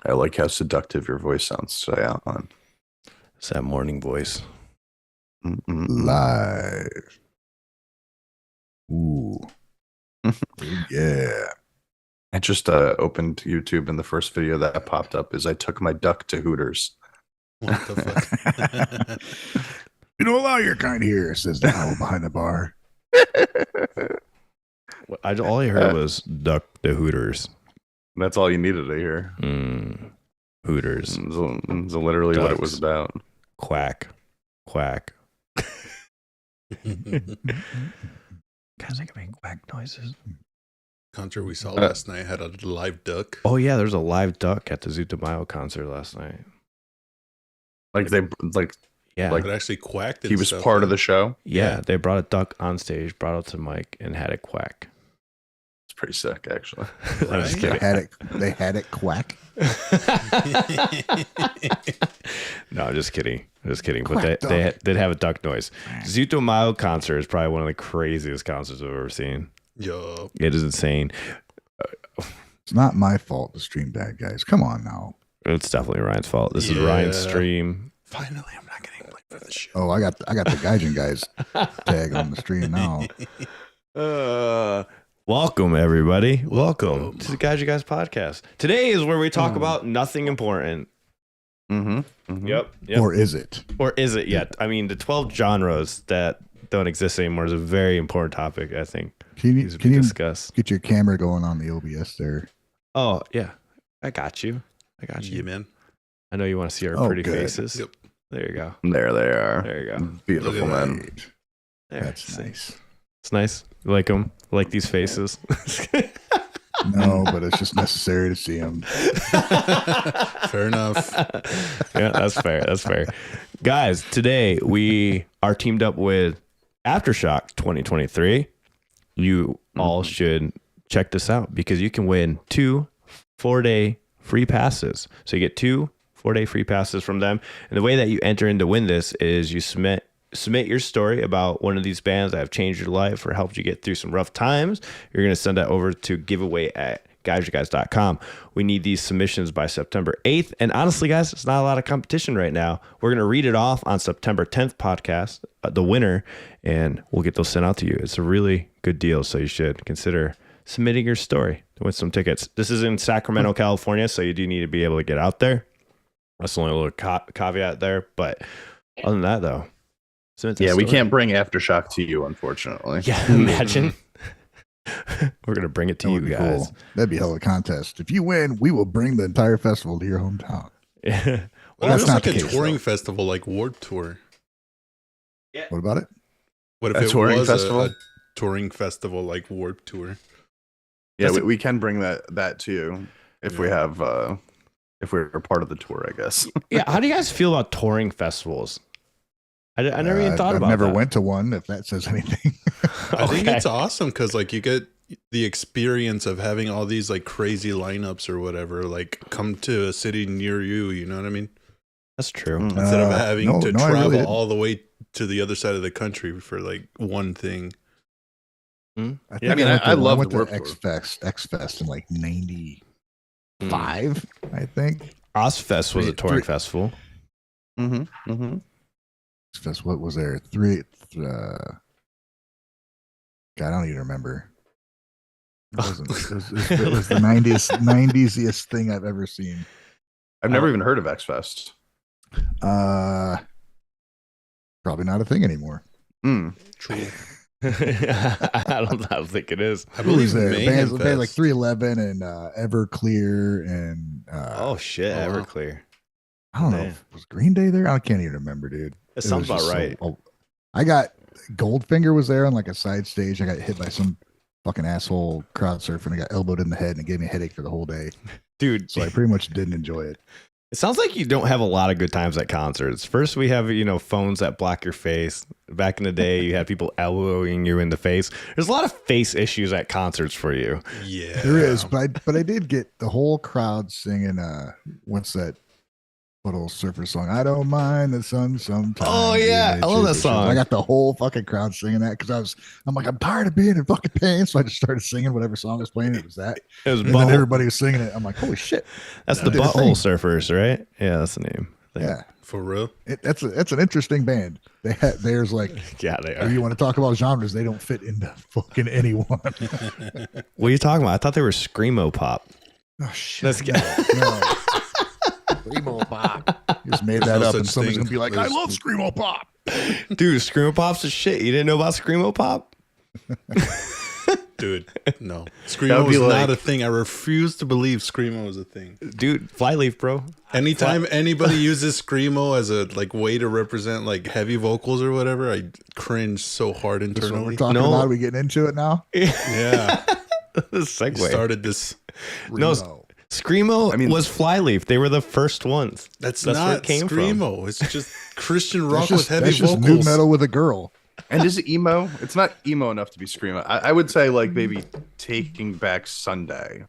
I like how seductive your voice sounds today, Alan. It's that morning voice. Live. Ooh. Yeah. I just opened YouTube, and the first video that popped up is I took my duck to Hooters. What the fuck? You don't allow your kind here, says the owl behind the bar. All I heard was duck the Hooters. That's all you needed to hear. Hooters. It's literally what it was about. Quack. Quack. Guys, I can make quack noises. Concert we saw last night had a live duck. Oh, yeah, there's a live duck at the Zutamayo concert last night. Yeah. It actually quacked. He was part of the show. Yeah, they brought a duck on stage, brought it to Mike, and had it quack. It's pretty sick, actually. I'm just kidding. They had it quack. No, I'm just kidding. But Quack they did have a duck noise. Zutamayo concert is probably one of the craziest concerts I've ever seen. Yo. It is insane. It's not my fault the stream died, guys. Come on now. It's definitely Ryan's fault. This is Ryan's stream. Finally, I'm not getting blamed for the show. Oh, I got the GAIJIN Guys tag on the stream now. Welcome, everybody. Welcome to the GAIJIN Guys podcast. Today is where we talk about nothing important. Yep. Or is it? Or is it yet? I mean, the 12 genres that don't exist anymore is a very important topic, I think. Can you discuss? get your camera going on the OBS there? Oh, yeah. I got you. Yeah, man. I know you want to see our pretty faces. Yep. There you go. There they are. There you go. Beautiful men. Right. There. That's See? nice. It's nice. You like them? Like these faces? No, but it's just necessary to see them. Fair enough. Yeah, that's fair. That's fair. Guys, today we are teamed up with Aftershock 2023. You all should check this out because you can win 2 4-day free passes. So you get 2 4-day free passes from them. And the way that you enter in to win this is you submit your story about one of these bands that have changed your life or helped you get through some rough times. You're going to send that over to giveaway at GAIJINGUYS.com. We need these submissions by September 8th. And honestly, guys, it's not a lot of competition right now. We're going to read it off on September 10th podcast, the winner, and we'll get those sent out to you. It's a really good deal, so you should consider submitting your story to win some tickets. This is in Sacramento, California, so you do need to be able to get out there. That's the only little caveat there. But other than that, though, yeah, we can't bring Aftershock to you, unfortunately. Yeah, imagine. We're going to bring it to you guys. Cool. That'd be a hell of a contest. If you win, we will bring the entire festival to your hometown. Yeah. Well, that's it's not like the a case, touring though. festival like Warped Tour. What about it? What if A it touring was festival? a touring festival like Warped Tour? Yeah, we can bring that to you if we have if we're part of the tour, I guess. Yeah, how do you guys feel about touring festivals? I never even thought about I've never that. went to one, if that says anything. I think Okay. it's awesome because like you get the experience of having all these like crazy lineups or whatever like come to a city near you. You know what I mean? That's true. Instead of having no, to no, I really travel didn't. all the way to the other side of the country for like one thing. think I mean, I love went the to Warped X Fest in like 95, I think. Ozfest was a touring Three- festival. X Fest, what was there? God, I don't even remember. It wasn't. It was the 90s thing I've ever seen. I've never even heard of X Fest. Probably not a thing anymore. True. I don't think it is. I Who was believe there? Mayhem Bands like Fest. 311 and Everclear and Oh shit, Oh, wow. Everclear. I don't know. Man. Was Green Day there? I can't even remember, dude. That sounds It was about just right. I got Goldfinger was there on like a side stage. I got hit by some fucking asshole crowd surfing. I got elbowed in the head and it gave me a headache for the whole day. Dude, So I pretty much didn't enjoy it. it sounds like you don't have a lot of good times at concerts. First, we have, phones that block your face. Back in the day, you had people elbowing you in the face. There's a lot of face issues at concerts for you. Yeah, There is, but I did get the whole crowd singing what's that What old surfer song? I don't mind the sun sometimes. Oh, yeah. I love that song. I got the whole fucking crowd singing that because I'm like, I'm tired of being in fucking pain. So I just started singing whatever song was playing. It was that. It was and then everybody was singing it. I'm like, holy shit. That's the Butthole Surfers, right? Yeah, that's the name. Yeah. For real? That's an interesting band. There's like, yeah, they are. if you want to talk about genres, they don't fit into fucking anyone. What are you talking about? I thought they were screamo pop. Oh shit! Let's get Screamo pop. You just made that up, and somebody's gonna be like, "I love screamo pop." Dude, screamo pop's a shit. You didn't know about screamo pop? Dude, no. Screamo is not a thing. I refuse to believe Screamo is a thing. Dude, Flyleaf, bro. Anytime anybody uses Screamo as a like way to represent like heavy vocals or whatever, I cringe so hard This is what internally. we're talking about. Are we getting into it now? Yeah. Segue. We started this. No, Screamo was Flyleaf. They were the first ones. That's where not it came Screamo. from. It's just Christian rock That's with heavy that's just vocals. new metal with a girl. And is it emo? It's not emo enough to be screamo. I would say like maybe Taking Back Sunday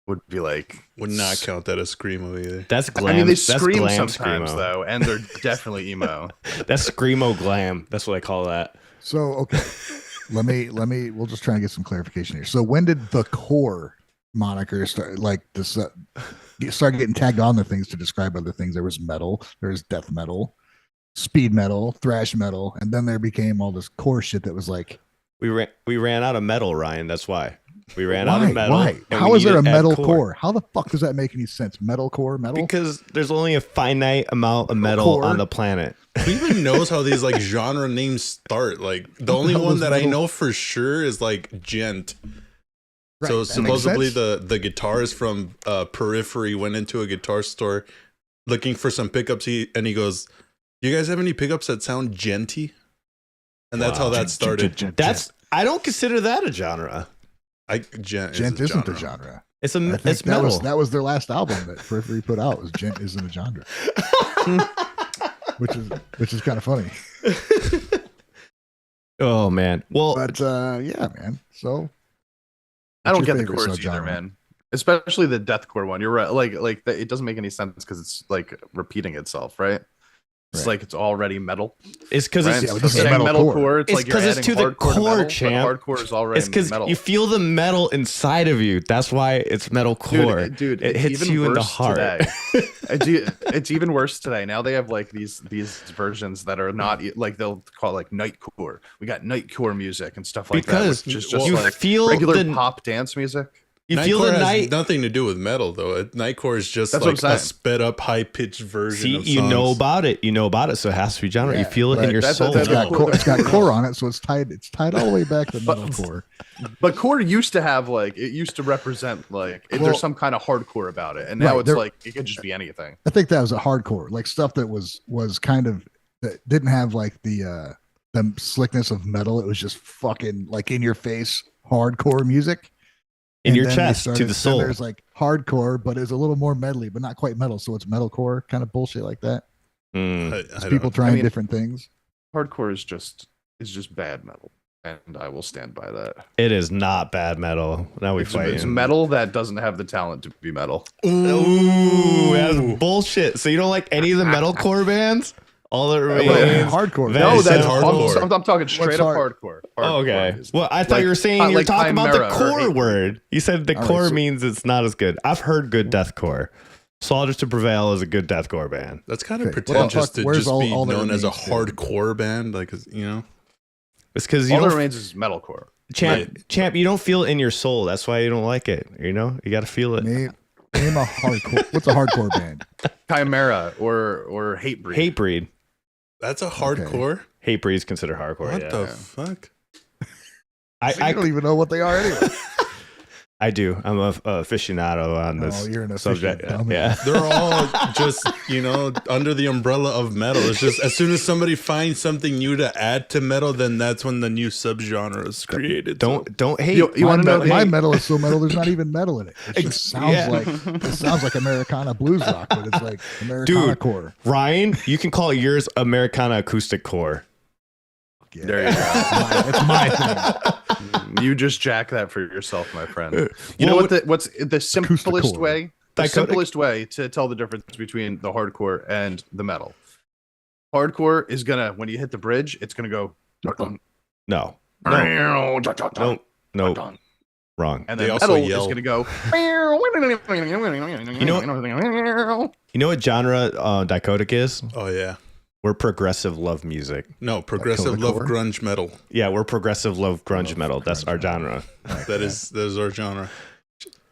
would be like Would not count that as Screamo either. That's glam. I mean, they that's scream glam sometimes screamo. though, and they're definitely emo. That's screamo glam. That's what I call that. So okay, let me. We'll just try and get some clarification here. So when did the core moniker start? Like this, start getting tagged on the things to describe other things. There was metal. There was death metal, speed metal, thrash metal, and then there became all this core shit that was like We ran out of metal, Ryan. That's why. We ran out of metal. Why? and How we is there a needed to add metal core? How the fuck does that make any sense? Metal core, metal? Because there's only a finite amount of metal Core. on the planet. Who even knows how these like genre names start? Like the only hell one was that I metal? know for sure is like gent. Right, So that makes supposedly sense. the guitarist from Periphery went into a guitar store looking for some pickups. And he goes, "You guys have any pickups that sound genty?" And that's how that started. That's I don't consider that a genre. Gent Gent is isn't a genre. It's I think it's that metal. was their last album that Periphery put out. Was Gent isn't a genre, which is kind of funny. Oh man. Well, But yeah, man. So I don't what's your get the favorite chorus either, subgenre? man. Especially the deathcore one. You're right. Like it doesn't make any sense because it's like repeating itself, right? It's Right. like it's already metal. it's because Right? it's Yeah, So we just say saying metalcore. metalcore. It's It's like you're 'cause it's adding to the hardcore to core, metal, but champ. hardcore is already it's because metal. you feel the metal inside of you. That's why it's metalcore. Dude, it it's hits even you in the worse heart. today. It's even worse today. Now they have like these versions that are not like they'll call it like nightcore. We got nightcore music and stuff like Because that, which is just you like feel regular the- pop dance music. You feel Nightcore the has night. nothing to do with metal though. Nightcore is just That's what like I'm a saying. sped up, high pitched version. See, of you songs. know about it. You know about it, so it has to be genre. You Yeah, feel it in but your that's- soul. that's it's got cool. core, it's got core on it, so it's tied all the way back to But- metalcore. But core used to have like it used to represent like Well- there's some kind of hardcore about it, and now Right, it's there- like it could just be anything. I think that was a hardcore, like stuff that was kind of that didn't have like the slickness of metal. It was just fucking like in your face hardcore music. in And your then they chest started- to the then soul. There's like hardcore, but it's a little more medley, but not quite metal. So it's metalcore kind of bullshit like that. Mm. It's I people don't- trying mean- different things. Hardcore is just bad metal, and I will stand by that. It is not bad metal. Now we It's fight. metal that doesn't have the talent to be metal. Ooh, that's bullshit. So you don't like any of the metalcore bands? All that remains. Hardcore. That No, is that's hardcore. I'm talking straight up hard? hardcore. Oh, okay. Hardcore is- Well, I thought like- you were saying not you were like talking about the Chimera or core Hatebreed. word. You said the All right, core so- means it's not as good. I've heard good deathcore. Soldiers to Prevail is a good deathcore band. That's kind of Okay, pretentious well, fuck, to where's just all- be all that known as a remains, dude? hardcore band, like you know. It's because you All that don't, remains is metalcore. champ. You don't feel it in your soul. That's why you don't like it. You know, you got to feel it. Name a hardcore. What's a hardcore band? Chimera or Hatebreed. Hatebreed. That's a hardcore. Hatebreed is considered hardcore. What yeah. the fuck? I don't even know what they are anyway. I do. I'm a aficionado on this you're an subject. aficionado. Yeah. They're all just, under the umbrella of metal. It's just as soon as somebody finds something new to add to metal, then that's when the new subgenre is created. Don't hate. You want to know? My Hey, metal is so metal. There's not even metal in it. It just sounds yeah. like Americana blues rock, but it's like Americana Dude. core. Ryan, you can call yours Americana acoustic core. Yeah. There you go. It's my thing. You just jack that for yourself, my friend. You Well, know what's the simplest core. way The simplest way to tell the difference between the hardcore and the metal. Hardcore is gonna, when you hit the bridge, it's gonna go. No. Wrong. And They then also metal yell. is gonna go. You know what genre Dichotic is? Oh yeah. We're progressive love music. No, progressive love grunge metal. Yeah, we're progressive love grunge metal. That's our genre. That is our genre.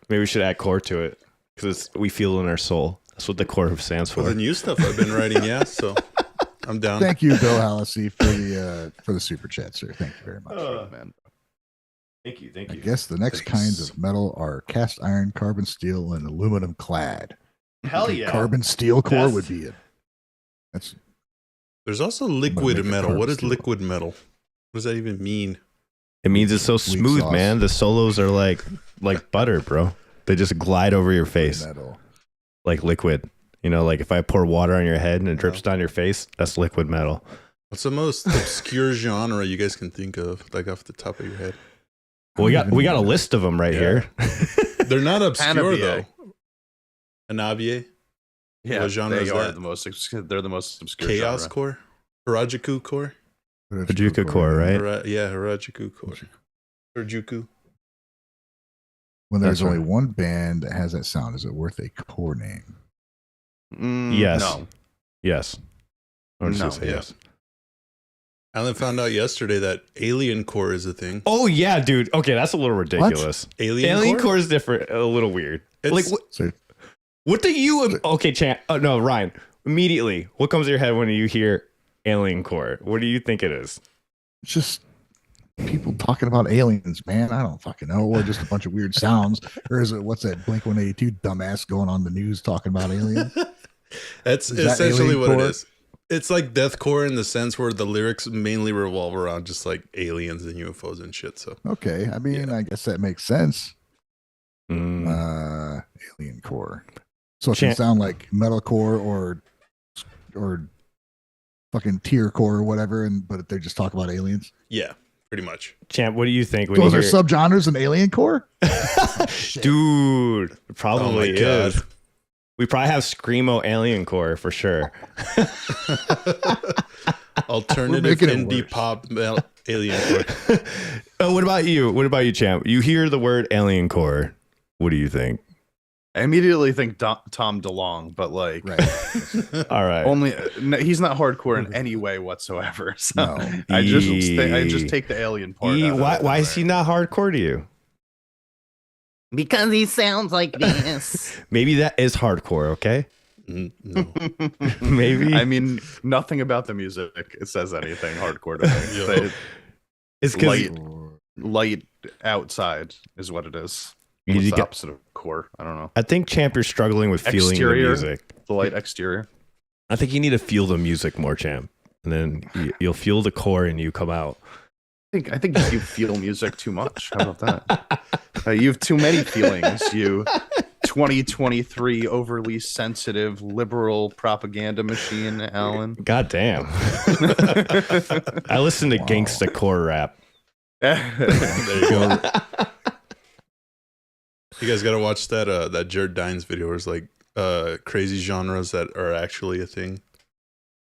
Maybe we should add core to it because we feel in our soul. That's what the core stands For for. the new stuff I've been writing, yeah. So I'm down. Thank you, Bill Hallisey, for the super chat, sir. Thank you very much. Man. Thank you. I guess the next kinds of metal are cast iron, carbon steel, and aluminum clad. Hell yeah. Carbon steel core That's- would be it. That's There's also make liquid a metal. carbon What is steel. liquid metal? What does that even mean? It means it's so Weak smooth, sauce. man. The solos are like butter, bro. They just glide over your face metal. like liquid. You know, like if I pour water on your head and it drips down your face, that's liquid metal. What's the most obscure genre you guys can think of, like off the top of your head? Well, we got a list of them right here. They're not obscure Hanabiye. though. Anabiye, Yeah, What genre they is are that? the most. They're the most obscure. Chaos genre. core, Harajuku core. Pajuka core, right? Yeah, Harajuku core. Harajuku. When there's That's only right. one band that has that sound, is it worth a core name? Yes. No. Yes. I was No, just gonna say yeah. yes. Alan found out yesterday that alien core is a thing. Oh yeah, dude. Okay, that's a little ridiculous. Alien core is different, a little weird. It's- Like So what do you? Okay, Chan. Oh no, Ryan. Immediately, what comes to your head when you hear alien core? What do you think it is? it's just people talking about aliens, man. I don't fucking know. Or just a bunch of weird sounds. Or is it, what's that Blink 182 dumbass going on the news talking about aliens? That's Is that essentially alien what it core? is. It's like deathcore in the sense where the lyrics mainly revolve around just like aliens and UFOs and shit. So Okay. I mean, I guess that makes sense. Mm. Alien core. So it can sound like metalcore or fucking tier core or whatever, but they just talk about aliens. yeah, pretty much. Champ, what do you think when Those you are hear? subgenres in alien core? Dude, it Oh probably my God. is. We probably have screamo alien core for sure. Alternative making it indie worse. pop alien core. Oh, what about you? What about you, Champ? You hear the word alien core. What do you think? I immediately think Tom DeLonge, but like, Right. All right. only no, he's not hardcore in any way whatsoever. So No. I just take the alien part. out of it. Why is he not hardcore to you? Because he sounds like this. Maybe that is hardcore, okay? No. Maybe. I mean, nothing about the music it says anything hardcore to me. Yo. They- It's because light outside is what it is. you What's the get, opposite of core? I don't know. I think, Champ, you're struggling with feeling Exterior. the music. The light exterior. I think you need to feel the music more, Champ. And then you'll feel the core and you come out. I think you feel music too much. How about that? You have too many feelings. You 2023 overly sensitive liberal propaganda machine, Alan. God damn. I listen to gangsta core rap. There you go. You guys gotta watch that Jared Dines video where it's like crazy genres that are actually a thing.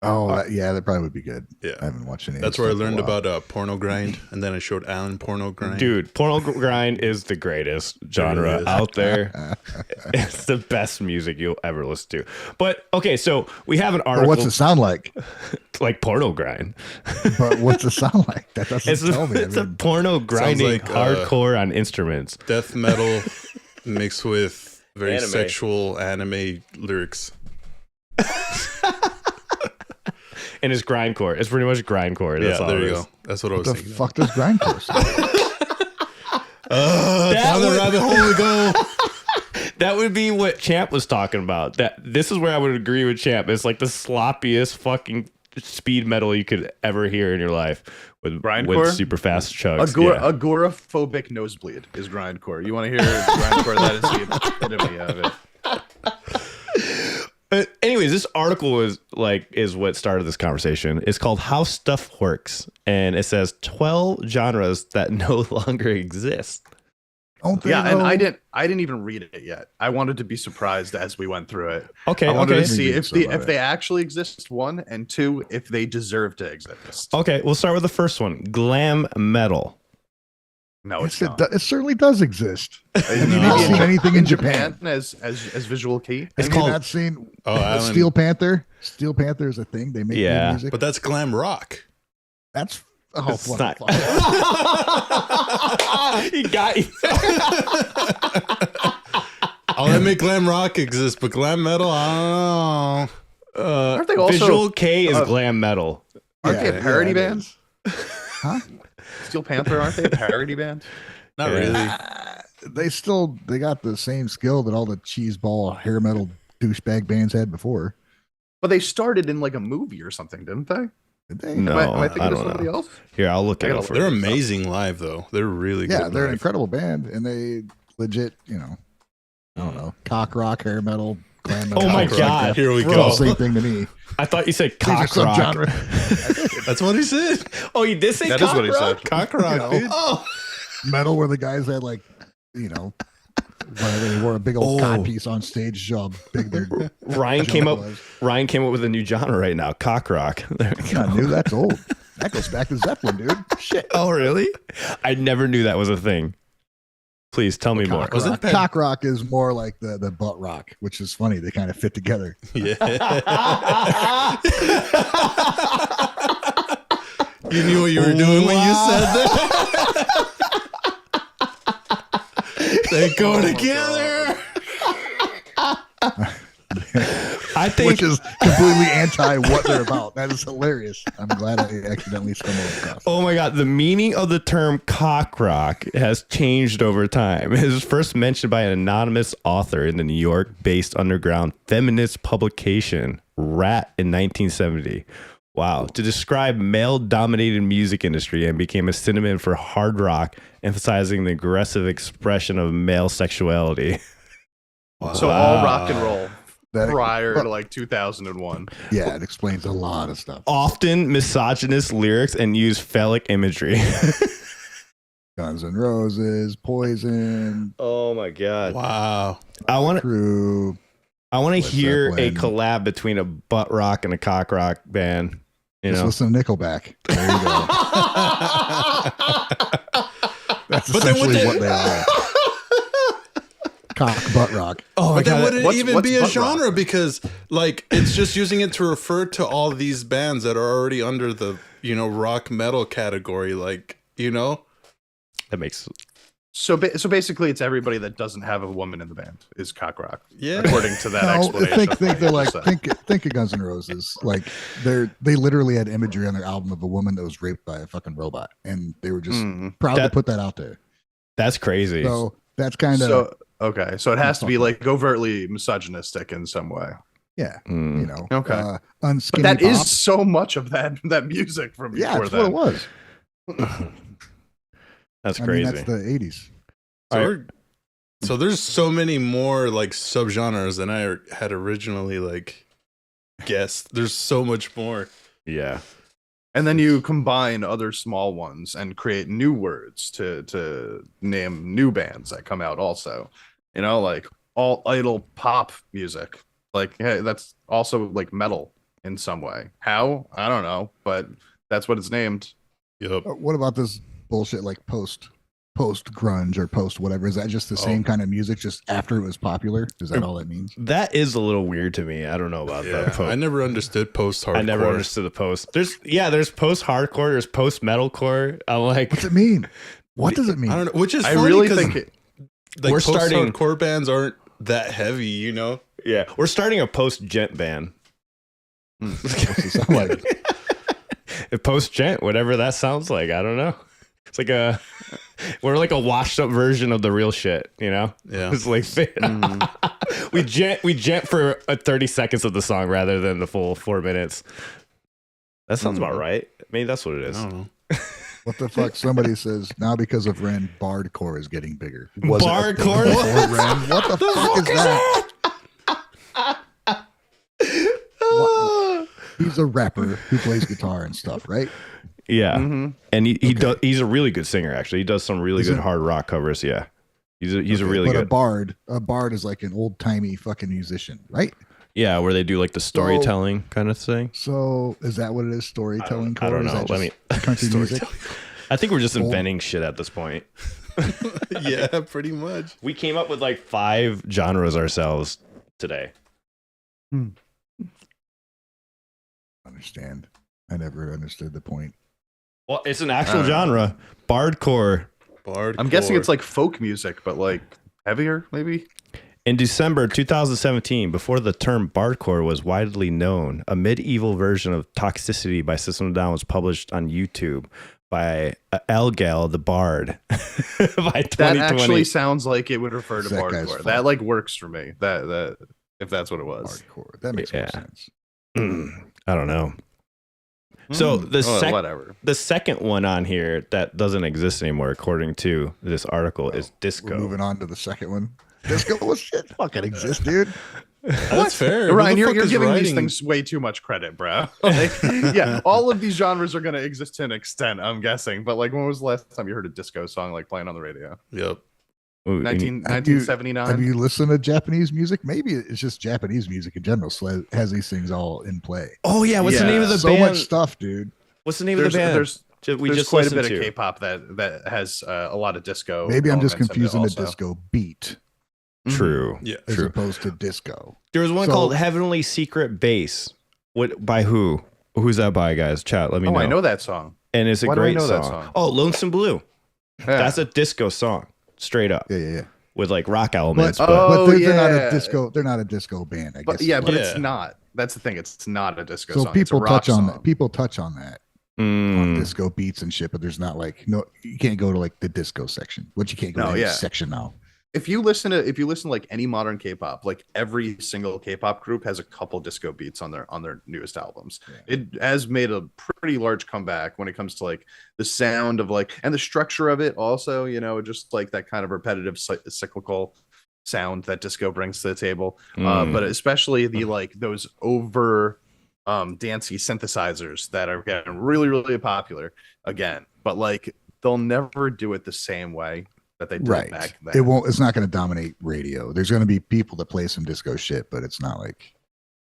Oh, yeah, that probably would be good. I Yeah. haven't watched any. of That's that where I stuff in a learned while. about porno grind, and then I showed Alan porno grind. Dude, porno grind is the greatest genre is. out there. It's the best music you'll ever listen to. But okay, so we have an But article what's it sound like? like porno grind. But what's it sound like? That doesn't It's, tell me. I it's a mean, porno grinding like, hardcore on instruments. Death metal mixed with very Anime. sexual anime lyrics. And it's grindcore. It's pretty much grindcore. That's Yeah, all there it you is. go. That's what I was what the thinking. fuck does grindcore sound like? Down the would- rabbit hole we go. That would be what Champ was talking about. This is where I would agree with Champ. It's like the sloppiest fucking speed metal you could ever hear in your life with Grindcore? super fast chugs. Yeah. Agoraphobic nosebleed is grindcore. You want to hear grindcore? That is the epitome of it. Anyways, this article is what started this conversation. It's called "How Stuff Works," and it says 12 genres that no longer exist. Don't they? Yeah, and though? I didn't even read it yet. I wanted to be surprised as we went through it. Okay, I wanted okay. to see Read if some of if it. they actually exist, one, and two, if they deserve to exist. Okay, we'll start with the first one. Glam metal. No, it's Yes, not. it certainly does exist. Have you No. not seen anything in Japan? as visual key? It's Have you called not seen Oh, Alan, Steel Panther? Steel Panther is a thing. They make new Yeah. music. but that's glam rock. That's It's what not- the fuck? He got you. I'll admit glam rock exists, but glam metal, I don't know. Aren't they also Visual K is uh, glam metal. Aren't they a parody it band? is. Huh? Steel Panther, aren't they a parody band? Not Yeah. really. They got the same skill that all the cheeseball hair metal douchebag bands had before. But they started in like a movie or something, didn't they? Did they? No, Am I thinking I of don't somebody know. else? Here, I'll look I it gotta up for They're you. amazing live, though. They're really Yeah, good. they're an live. incredible band, and they legit, I don't know, cock rock, hair metal, glam metal. Oh my stuff like God. that. Here we It's all go. the same thing to me. I thought you said These are cock rock. subgenre. That's what he said. Oh, you did say That is cock what he rock? said. Cock rock, know. dude. Oh, Metal where the guys had whatever, they wore a big old Oh. cod piece on stage, show how big their Ryan junk came up. was. Ryan came up with a new genre right now. Cock rock. There we go. I knew that's old. That goes back to Zeppelin, dude. Shit. Oh, really? I never knew that was a thing. Please tell me more. Cock Was it rock. bad? Cock rock is more like the butt rock, which is funny. They kind of fit together. Yeah. You knew what you were doing when you said that. They go together. I think Which is completely anti what they're about. That is hilarious. I'm glad I accidentally stumbled across. Oh my God, the meaning of the term cock rock has changed over time. It was first mentioned by an anonymous author in the New York based underground feminist publication Rat in 1970. Wow. To describe male dominated music industry and became a synonym for hard rock, emphasizing the aggressive expression of male sexuality. So all rock and roll That- prior to like 2001. Yeah, it explains a lot of stuff. Often misogynist lyrics and use phallic imagery. Guns N' Roses, Poison, Oh my God. Wow. I want to Crew. I want to Led hear a Zeppelin. collab between a butt rock and a cock rock band. You Just know, listen to Nickelback. There you go. That's But then what essentially the- what they are. Cock butt rock. oh But then would it even what's be a butt rock? genre? Because like it's just using it to refer to all these bands that are already under the rock metal category. Like that makes So basically, it's everybody that doesn't have a woman in the band is cock rock, yeah. according to that No, explanation. think of they're what you like just said. think of Guns N' Roses. Like they literally had imagery on their album of a woman that was raped by a fucking robot, and they were just Mhm. proud to That- put that out there. that's crazy. So that's kind of So okay, so it has to be Fuck like overtly misogynistic in some way. yeah, Mm. Okay. unskinny But that is pop. so much of that music from Yeah, before that's what it then. was. That's I mean, crazy. that's the 80s. So there's so many more like subgenres than I had originally like guessed. There's so much more. yeah. And then you combine other small ones and create new words to name new bands that come out also. Like all idle pop music. Like, hey, that's also like metal in some way. How? I don't know, but that's what it's named. Yep. What about this bullshit like post grunge or post whatever? Is that just the same kind of music just after it was popular? Is that all that means? That is a little weird to me. I don't know about Yeah. that. I never understood post-hardcore. I never understood the post. There's post hardcore. There's post metalcore. I'm like, What's it mean? What does it mean? I don't know. Which is I funny really 'cause, think it, like We're starting- post-hardcore bands aren't that heavy, yeah, we're starting a post gent band. What's it sound like? A post gent, whatever that sounds like. I don't know. It's like we're like a washed up version of the real shit. Yeah. It's like we gent for 30 seconds of the song rather than the full 4 minutes. That sounds about right. Maybe that's what it is. I don't know. What the fuck? Somebody says now because of Ren, Bardcore is getting bigger. Was it a thing Bardcore? before Ren? What the fuck is that? What- He's a rapper who plays guitar and stuff, right? Yeah, Mhm. and he's a really good singer. Actually, he does some really Is good it? hard rock covers. Yeah, He's a really but good. A bard is like an old timey fucking musician, right? Yeah, where they do like the storytelling kind of thing. So is that what it is? Storytelling? I don't Is know. that just country music. I think we're just inventing shit at this point. Yeah, pretty much. We came up with like 5 genres ourselves today. Understand? I never understood the point. Well, it's an actual genre, bardcore. I'm guessing it's like folk music, but like heavier, maybe. In December 2017, before the term bardcore was widely known, a medieval version of Toxicity by System of a Down was published on YouTube by Elgal the Bard by 2020. That actually sounds like it would refer to That guy's bardcore. fun. That like works for me. That if that's what it was. Hardcore. That makes more sense. I don't know. So whatever. The second one on here that doesn't exist anymore, according to this article, is disco. We're moving on to the second one. Disco was shit. Fucking exists, dude. That's fair. Ryan, Who the you're fuck is giving these writing- things way too much credit, bro. Like, yeah, all of these genres are going to exist to an extent, I'm guessing. But like, when was the last time you heard a disco song like playing on the radio? Yep. Ooh, 1979. Have you listened to Japanese music? Maybe it's just Japanese music in general. So it has these things all in play. oh yeah, what's the Yeah. name of the So band? much stuff, dude. What's the name of the band? There's we just quite a listened bit to. of K-pop that has a lot of disco. Maybe I'm just elements in it confusing the also. disco beat True. Yeah. as True. opposed to disco. There was one So- called Heavenly Secret Base. What by who? Who's that by, guys? Chat. Let me Oh, know. I know that song. And it's a Why do I great know that song. song? Oh, Lonesome Blue. Yeah. That's a disco song, straight up, Yeah. with like rock elements. But, But, Oh, they're not yeah. a disco. They're not a disco band. I But guess. yeah, but Yeah. it's not. That's the thing. It's not a disco So song. It's a people rock touch on song. that. People touch on that on disco beats and shit. But there's not like you can't go to like the disco section. Which you can't go No, to any yeah. section now. If you listen to like any modern K-pop, like every single K-pop group has a couple disco beats on their newest albums. Yeah. It has made a pretty large comeback when it comes to like the sound of like and the structure of it also, just like that kind of repetitive cyclical sound that disco brings to the table. But especially the like those over dancey synthesizers that are getting really, really popular again. But like they'll never do it the same way that they did Right. back then. It won't. It's not going to dominate radio. There's going to be people that play some disco shit, but it's not like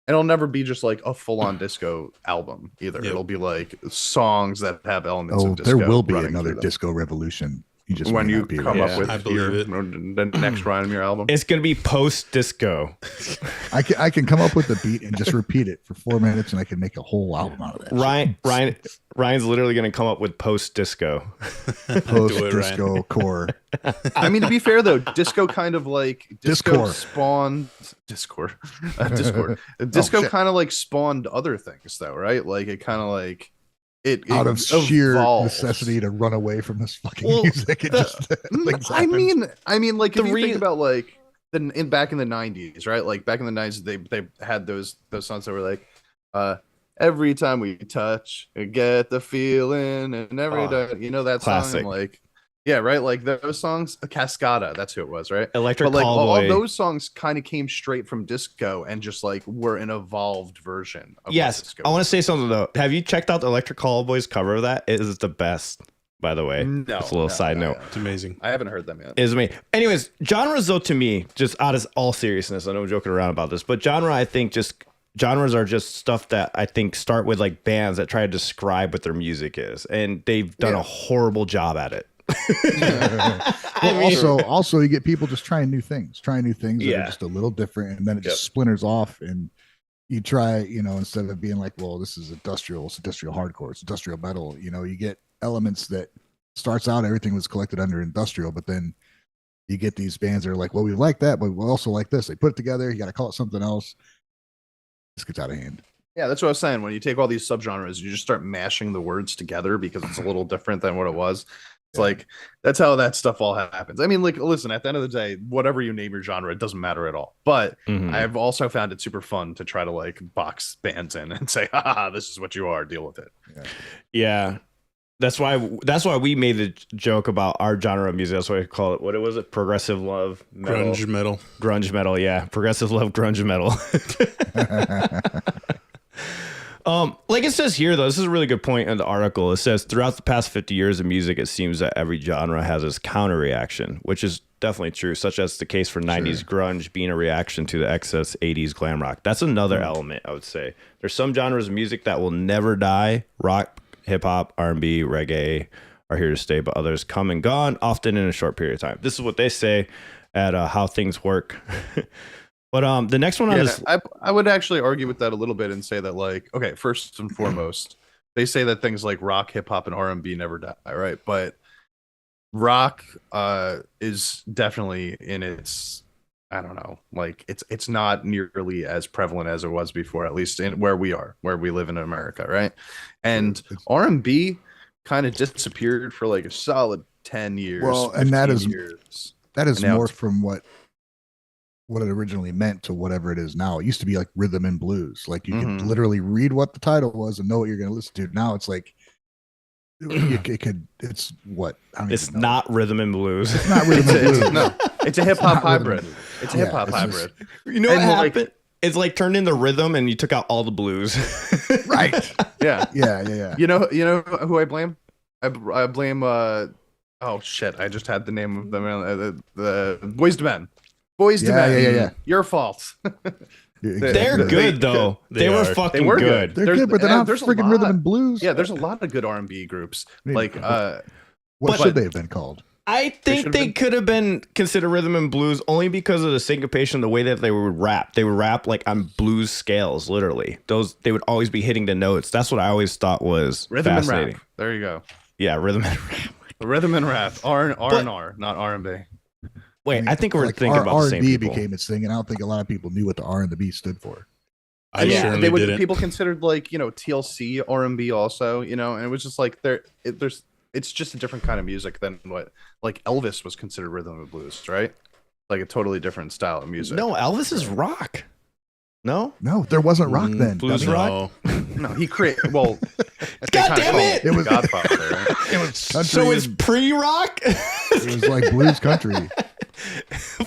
And it'll never be just like a full-on disco album either. Yep. It'll be like songs that have elements oh, of disco. there will be running another through them. disco revolution. You just when may you not be come ready. up with I believe it. the next rhyme of your album. it's gonna be post disco. I can come up with the beat and just repeat it for 4 minutes, and I can make a whole album out of that. Ryan's literally gonna come up with post disco. Post Do it, disco core. I mean, to be fair though, disco kind of like disco Discord. spawned Discord. Disco shit. kind of like spawned other things though, right? Like it kind of like it Out of sheer evolves. necessity to run away from this fucking Well, music. It just things I happen. mean, like if The you re- think about like back in the '90s, right? Like back in the '90s, they had those songs that were like, every time we touch, I get the feeling, and every day, that classic. song, like, yeah, right, like those songs, Cascada, that's who it was, right? Electric But like all Callboy. those songs kind of came straight from disco and just like were an evolved version of what Yes, disco I want to was. say something though. Have you checked out the Electric Callboy's cover of that? It is the best, by the way. No, Just a little no, side no, note. no. It's amazing. I haven't heard them yet. Is me. Anyways, genres though to me, just out of all seriousness, I know I'm joking around about this, but I think genres are just stuff that I think start with like bands that try to describe what their music is, and they've done a horrible job at it. Well, also you get people just trying new things that Yeah. are just a little different, and then it just splinters off, and you try, instead of being like, well, this is industrial, it's industrial hardcore, it's industrial metal, you get elements that starts out everything was collected under industrial, but then you get these bands that are like, well, we like that, but we also like this. They put it together, you got to call it something else. This gets out of hand. Yeah, that's what I was saying. When you take all these subgenres, you just start mashing the words together because it's a little different than what it was. It's like that's how that stuff all happens. I mean, like, listen, at the end of the day, whatever you name your genre, it doesn't matter at all. But Mhm. I've also found it super fun to try to like box bands in and say, "Ha, this is what you are. Deal with it." Yeah. That's why we made the joke about our genre of music. That's why I call it. What was it? Progressive love metal. Grunge metal. Yeah. Progressive love grunge metal. Like it says here, though, this is a really good point in the article. It says throughout the past 50 years of music, it seems that every genre has its counter reaction, which is definitely true, such as the case for 90s grunge being a reaction to the excess 80s glam rock. That's another element, I would say. There's some genres of music that will never die. Rock, hip-hop, R&B, reggae are here to stay, but others come and gone, often in a short period of time. This is what they say at How Things Work. But the next one on this... I would actually argue with that a little bit and say that, like, okay, first and foremost, they say that things like rock, hip-hop, and R&B never die, right? But rock is definitely in its, I don't know, like it's not nearly as prevalent as it was before, at least in where we live in America, right? And R&B kind of disappeared for like a solid 10 years. Well, and that is And now more from what it originally meant to whatever it is now. It used to be like rhythm and blues. Like you could literally read what the title was and know what you're going to listen to. Now it's like it's what? It's not rhythm and blues. It's not rhythm and blues. No, it's a hip hop hybrid. It's a hip hop hybrid. You know what happened? It's like turned into rhythm and you took out all the blues. Right. Yeah. You know who I blame? I blame oh shit, I just had the name of them, the Boys to Men. Boys to Men. Yeah. Your fault. They're good though. They were fucking good. They're good, but they're not freaking rhythm and blues. Yeah, there's a lot of good R&B groups. Like what should they have been called? I think they could have been considered rhythm and blues only because of the syncopation, the way that they would rap. They would rap like on blues scales, literally. They would always be hitting the notes. That's what I always thought was rhythm fascinating. and rap. There you go. Yeah, rhythm and rap. Rhythm and rap. R&R, not R&B. Wait, I think we're thinking about the same R&B people. became its thing, and I don't think a lot of people knew what the R and the B stood for. I mean, they would didn't. People considered like TLC R&B also, and it was just like it's just a different kind of music than what like Elvis was considered rhythm and blues, right? Like a totally different style of music. No, Elvis is rock. No, there wasn't rock then. Blues rock. No, he created. Well, God damn it! It was Godfather. Right? It was country. So it's pre-rock. It was like blues country.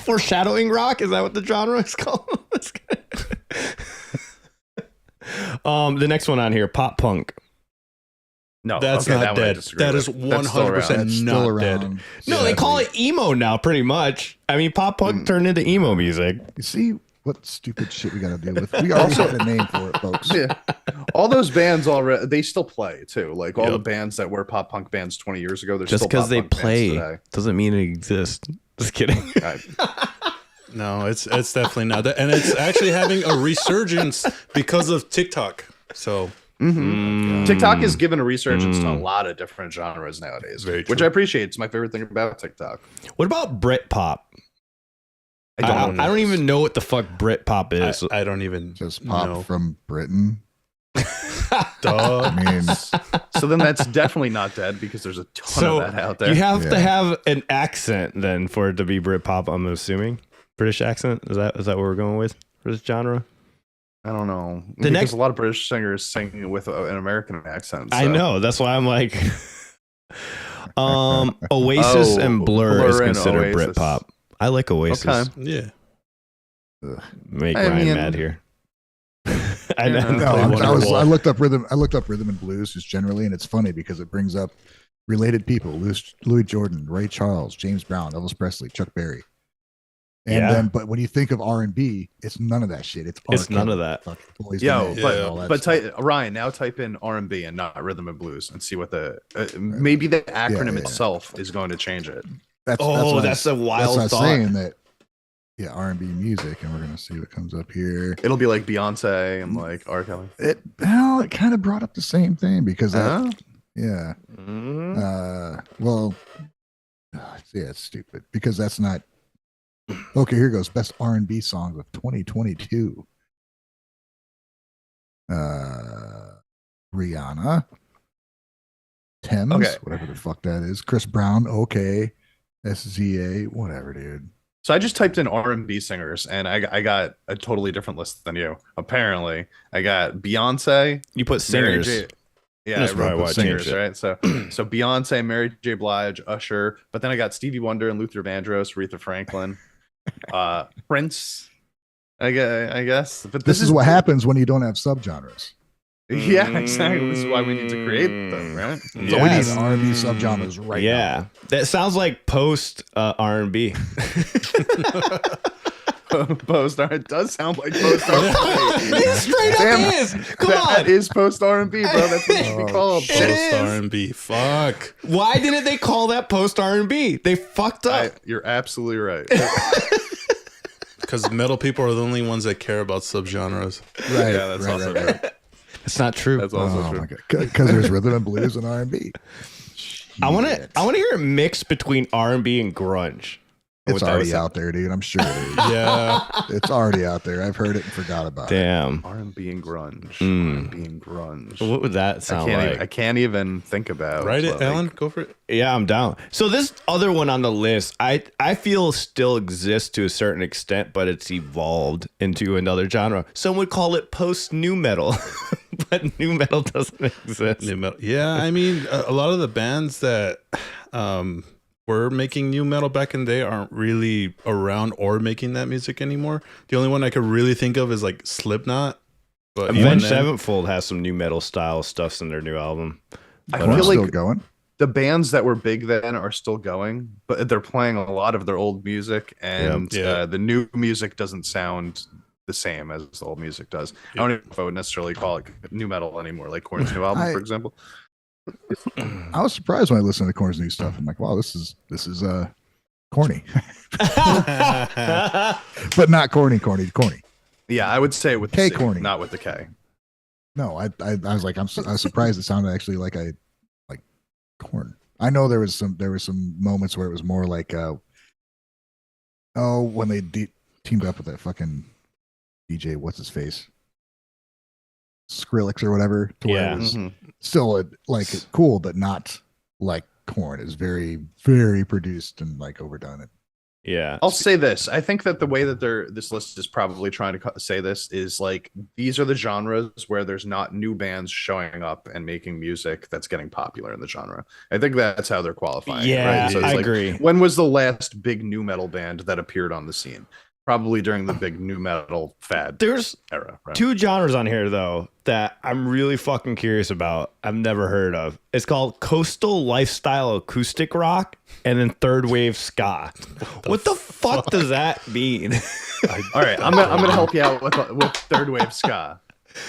Foreshadowing rock. Is that what the genre is called? The next one on here, pop punk. No, that's not dead. That is 100% not dead. No, they call it emo now, pretty much. I mean, pop punk turned into emo music. You see what stupid shit we got to deal with? We already had a name for it, folks. Yeah, all those bands already they still play too. Like all the bands that were pop punk bands 20 years ago, they're just still because they pop punk play bands doesn't mean it exists. Just kidding. No, it's definitely not that, and it's actually having a resurgence because of TikTok. So TikTok is giving a resurgence to a lot of different genres nowadays, which I appreciate. It's my favorite thing about TikTok. What about Britpop? I don't even know what the fuck Britpop is. I don't even just pop from Britain. Duh. I mean, so then that's definitely not dead because there's a ton of that out there. You have to have an accent then for it to be Britpop. I'm assuming British accent. Is that what we're going with for this genre? I don't know. Because a lot of British singers sing with an American accent. So. I know. That's why I'm like, Oasis and Blur is considered Britpop. I like Oasis. Okay. Yeah. Make Ryan mad here. I looked up rhythm. I looked up rhythm and blues just generally, and it's funny because it brings up related people: Louis Jordan, Ray Charles, James Brown, Elvis Presley, Chuck Berry. And then, but when you think of R&B, it's none of that shit. It's none of that. Ryan, now type in R&B and not rhythm and blues and see what the maybe the acronym itself is going to change it. That's a wild thought. Saying that. Yeah, R&B music, and we're gonna see what comes up here. It'll be like Beyonce and like R. Kelly. It kind of brought up the same thing because yeah. It's stupid because that's not. Okay, here goes best R&B songs of 2022. Rihanna, Thames, whatever the fuck that is. Chris Brown, okay. SZA, whatever, dude. So I just typed in R&B singers, and I got a totally different list than you. Apparently, I got Beyonce. You put singers. Yeah, I wrote singers, right? So Beyonce, Mary J. Blige, Usher, but then I got Stevie Wonder and Luther Vandross, Aretha Franklin, Prince. I guess. But this is what happens when you don't have subgenres. Yeah, exactly. This is why we need to create them, right? So we need Yes. R&B subgenres right now. Yeah, that sounds like post R&B. Post R. It does sound like post R&B. It straight up is. Come That on. is post R&B, bro. That's what it should be called. It is. Post R&B. Fuck. Why didn't they call that post R&B? They fucked up. You're absolutely right. Because metal people are the only ones that care about subgenres. Right. Yeah, that's also true. It's not true. That's also Oh true. my god! Because there's rhythm and blues and R&B. I want to hear a mix between R&B and grunge. It's What that already was- out there, dude. I'm sure it is. Yeah. It's already out there. I've heard it and forgot about it. Damn. R&B and grunge. Mm. R&B and grunge. What would that sound like? I can't even think about. Write it, like- Alan. Go for it. Yeah, I'm down. So this other one on the list, I feel still exists to a certain extent, but it's evolved into another genre. Some would call it post new metal, but new metal doesn't exist. New metal. Yeah, I mean, a lot of the bands that were making new metal back in the day aren't really around or making that music anymore. The only one I could really think of is like Slipknot. But even Avenged then- Sevenfold has some new metal style stuffs in their new album. I Corn's feel still like going. the bands that were big then are still going, but they're playing a lot of their old music, and Yep. Yeah. the new music doesn't sound the same as the old music does. I don't even know if I would necessarily call it new metal anymore, like Korn's new album, I- for example. I was surprised when I listened to Korn's new stuff. I'm like, wow, this is corny, but not corny. Yeah, I would say it with the K C, corny. not with the K. No, I was like, I was surprised it sounded actually like Korn. I know there was some moments where it was more like when they teamed up with that fucking DJ, what's his face, Skrillex or whatever, to where Yeah. it was Mhm. still like cool, but not like Korn. Is very very produced and like overdone it. Yeah. I'll say this. I think that the way that this list is probably trying to say this is like, these are the genres where there's not new bands showing up and making music that's getting popular in the genre. I think that's how they're qualifying. it, Yeah, right? So it's I like, agree. When was the last big new metal band that appeared on the scene? Probably during the big new metal fad There's era. Right? two genres on here though that I'm really fucking curious about. I've never heard of. It's called coastal lifestyle acoustic rock and then third wave ska. What the fuck does that mean? All right, I'm gonna help you out with third wave ska.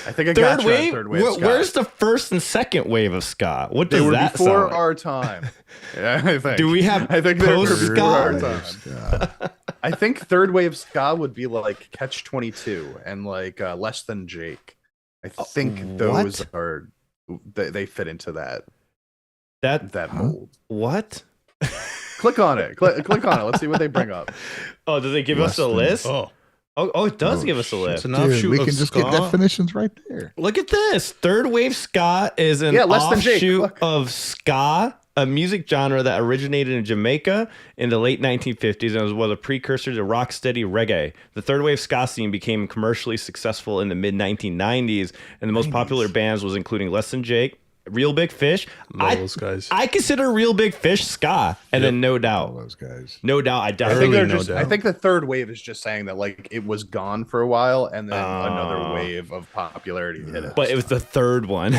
I think I got Third you on wave? third wave ska. Where's the first and second wave of ska? What They does were that before sound like? our time. Yeah, I think. Do we have I think they were post-ska? before our Ska. time. I think third wave ska would be like Catch 22 and like Less Than Jake. I think those what? are they fit into that That Huh? mold. what? Click on it. Click on it. Let's see what they bring up. Oh, do they give us a Less than- list? Oh, Oh, it does Oh, give us a shit. list. it's an Dude, offshoot we of can just get ska. definitions right there. Look at this. Third wave ska is an Yeah, Less Than Jake, offshoot look. of ska, a music genre that originated in Jamaica in the late 1950s and was a precursor to rocksteady reggae. The third wave ska scene became commercially successful in the mid 1990s, and the most popular bands was including Less Than Jake, Real Big Fish. Love those guys. I consider Real Big Fish ska, and then No All Doubt. those guys. No Doubt, I I definitely think Early, they're no just. doubt. I think the third wave is just saying that like it was gone for a while, and then another wave of popularity hit it. but it was the third one.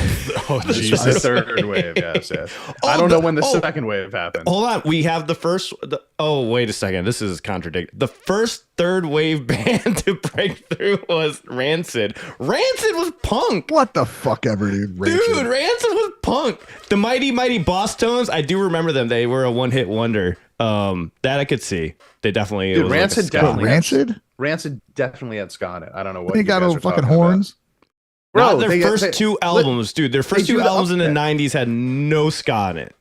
Oh, the Jesus. third wave. Yes, yes. Oh, I don't know the- when the oh. second wave happened. Hold on, we have the first. Oh, wait a second. This is contradictory. The first third wave band to break through was Rancid. Rancid was punk. What the fuck ever, dude? Dude, Rancid was punk. The Mighty Boss Tones, I do remember them. They were a one-hit wonder. That I could see. They definitely. Dude, it was like a Rancid ska. definitely- Rancid? Rancid definitely had ska on it. I don't know what They you got guys all are fucking talking about. horns. Not Bro, their they- first they- two albums, dude. Their first do two the albums in the upbeat. 90s had no ska on it.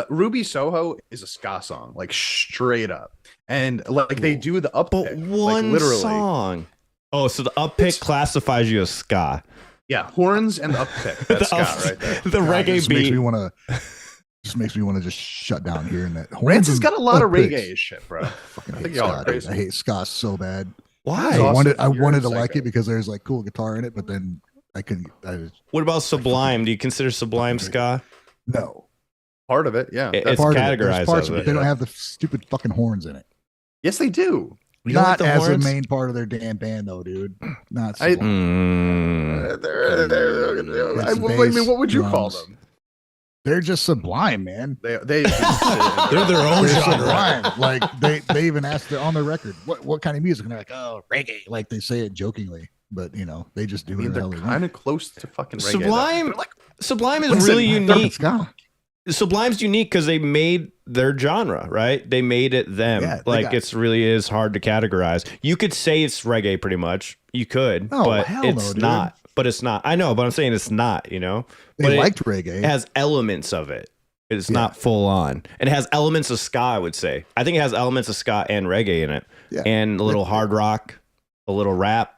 Ruby Soho is a ska song, like straight up, and like they do the up, But one like, literally. song. Oh, so the uppick classifies you as ska. Yeah, horns and the uppick. That's The ska right there. The God, reggae just makes beat. me want to. Just makes me want to just shut down here and that. horns Rancid has and got a lot of upbeats. reggae shit, bro. Fucking I hate think y'all are ska, dude. crazy. I hate ska so bad. Why? It's awesome. I You're wanted a to like psycho. it because there's like cool guitar in it, but then I couldn't. What about Sublime? Do you consider Sublime ska? No. Part of it, yeah. It's Part of it. There's categorized parts as of it. it. They don't have the stupid fucking horns in it. Yes, they do. You don't like Not the as horns? a main part of their damn band, though, dude. Not I- Sublime. I mean, what would you call drums. them? They're just Sublime, man. They They're their own They're genre. Sublime. Like they even asked on their record, what kind of music? And they're like, oh, reggae. Like they say it jokingly, but you know, they just do I mean, whatever the they're hell they kind want. of close to fucking reggae. Sublime- They're like, Sublime is Listen, really fucking unique. ska. Sublime's unique because they made their genre, right? They made it them. Yeah, they like got- it's really is hard to categorize. You could say it's reggae pretty much. You could, Oh, but hell it's no, dude. not. But it's not. I know, but I'm saying it's not, you know? They But liked reggae. it has elements of it. It's Yeah. not full on. And it has elements of ska, I would say. I think it has elements of ska and reggae in it. Yeah. And a little hard rock, a little rap.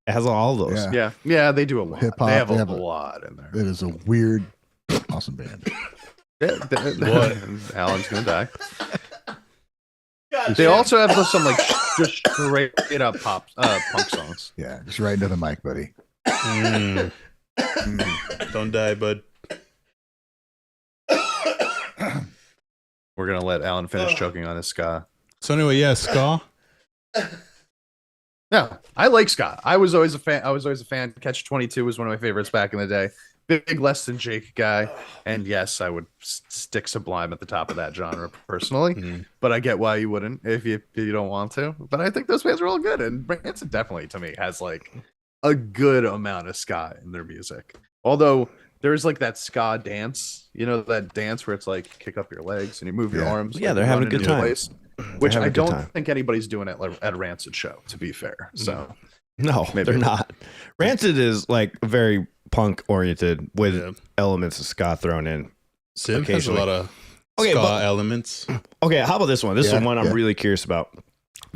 It has all those. Yeah. yeah, they do a lot. Hip-hop, They have they a have a- lot in there. It is a weird, awesome band. What? Alan's gonna die. They also have some like just straight up punk songs. Yeah, just right into the mic, buddy. Mm. Don't die, bud. We're gonna let Alan finish choking on his ska. So anyway, yeah, ska. Yeah, I like ska. I was always a fan. Catch 22 was one of my favorites back in the day. Big Less Than Jake guy, and yes, I would stick Sublime at the top of that genre personally. Mhm. But I get why you wouldn't if you don't want to. But I think those bands are all good, and Branson definitely to me has like a good amount of ska in their music. Although there's like that ska dance, you know, that dance where it's like kick up your legs and you move your Yeah. arms. Yeah, like, they're having a running good into time. place, which having I a good don't time. think anybody's doing at a Rancid show. To be fair, so No, Maybe. they're not. Rancid is like very punk oriented with Yeah. elements of ska thrown in. Sim has a Occasionally. lot of Okay, ska but- elements. Okay, how about this one? This is Yeah, one I'm yeah. really curious about.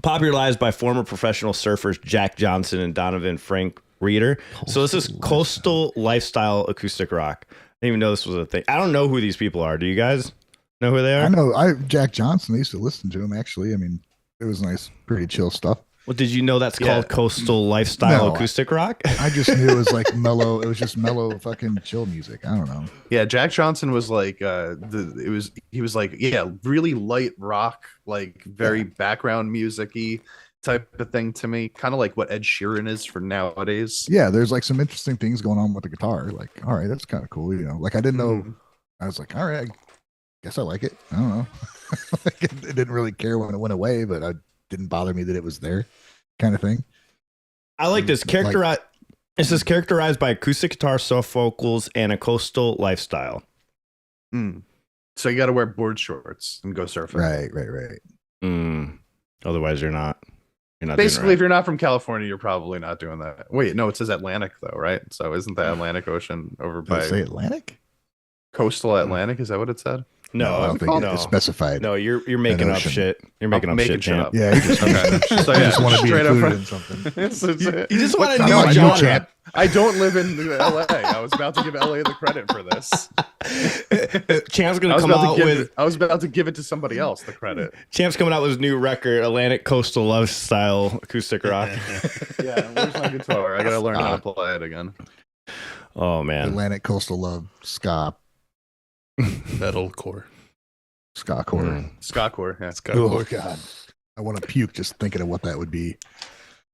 Popularized by former professional surfers Jack Johnson and Donovan Frank Reeder. So this is coastal lifestyle acoustic rock. I didn't even know this was a thing. I don't know who these people are. Do you guys know who they I are? know Jack Johnson. I used to listen to him actually. I mean, it was nice, pretty chill stuff. Well, did you know that's Yeah. called coastal lifestyle No, acoustic rock? I just knew it was like mellow. It was just mellow fucking chill music. I don't know. yeah, Jack Johnson was like he was like really light rock, like very background music-y type of thing to me, kind of like what Ed Sheeran is for nowadays. Yeah, there's like some interesting things going on with the guitar. Like, all right, that's kind of cool. You know, like I didn't know. Mhm. I was like, all right, I guess I like it. I don't know. Like, it didn't really care when it went away, but it didn't bother me that it was there, kind of thing. I like this. It says characterized by acoustic guitar, soft vocals, and a coastal lifestyle. Mm. So you got to wear board shorts and go surfing. Right. Mm. Otherwise, you're not. You're not Basically, doing if you're not from California, you're probably not doing that. Wait, no, it says Atlantic though, right? So isn't the Atlantic Ocean over Did it say by Atlantic? coastal Atlantic? Is that what it said? no, I don't think no, it's specified. no. You're making up ocean. shit. You're making up making shit, shit champ. up. Yeah, you just, Okay. So you yeah, just want to be straight up included from- in something. You just want a What- new No, I know, genre. champ. I don't live in LA. I was about to give LA the credit for this. Champ's I gonna was, come about out to give, with I was about to give it to somebody else the credit. Champ's coming out with his new record, Atlantic Coastal Lifestyle Acoustic Rock. Yeah, where's my guitar? I gotta learn how to play it again. Oh man, Atlantic Coastal Love, ska Metalcore. core. Mm. Ska-core, yeah. Ska Oh core. god, I want to puke just thinking of what that would be.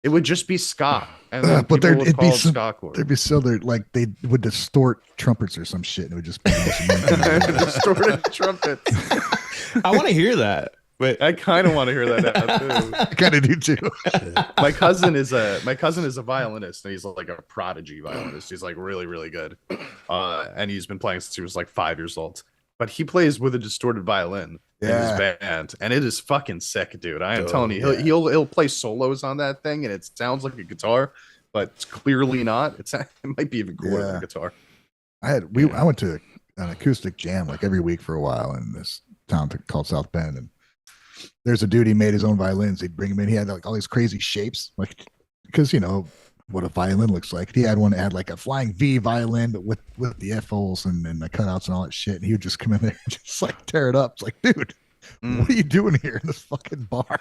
It would just be ska, and then But people there'd would it'd be call it some- ska-core. There'd be so they're like they would distort trumpets or some shit, and it would just be the most Distorted trumpet. I want to hear that. But I kind of want to hear that now too. I kind of do too. My cousin is a violinist, and he's like a prodigy violinist. He's like really, really good, and he's been playing since he was like 5 years old. But he plays with a distorted violin in his band, and it is fucking sick, dude. I am Dope. telling you, he'll play solos on that thing, and it sounds like a guitar, but it's clearly not. It might be even cooler than Yeah. a guitar. I went to an acoustic jam like every week for a while in this town called South Bend, and there's a dude, he made his own violins. He'd bring them in. He had like all these crazy shapes, like because you know what a violin looks like. He had one that had like a flying V violin, but with the F holes and the cutouts and all that shit. And he would just come in there and just like tear it up. It's like, dude, what are you doing here in this fucking bar?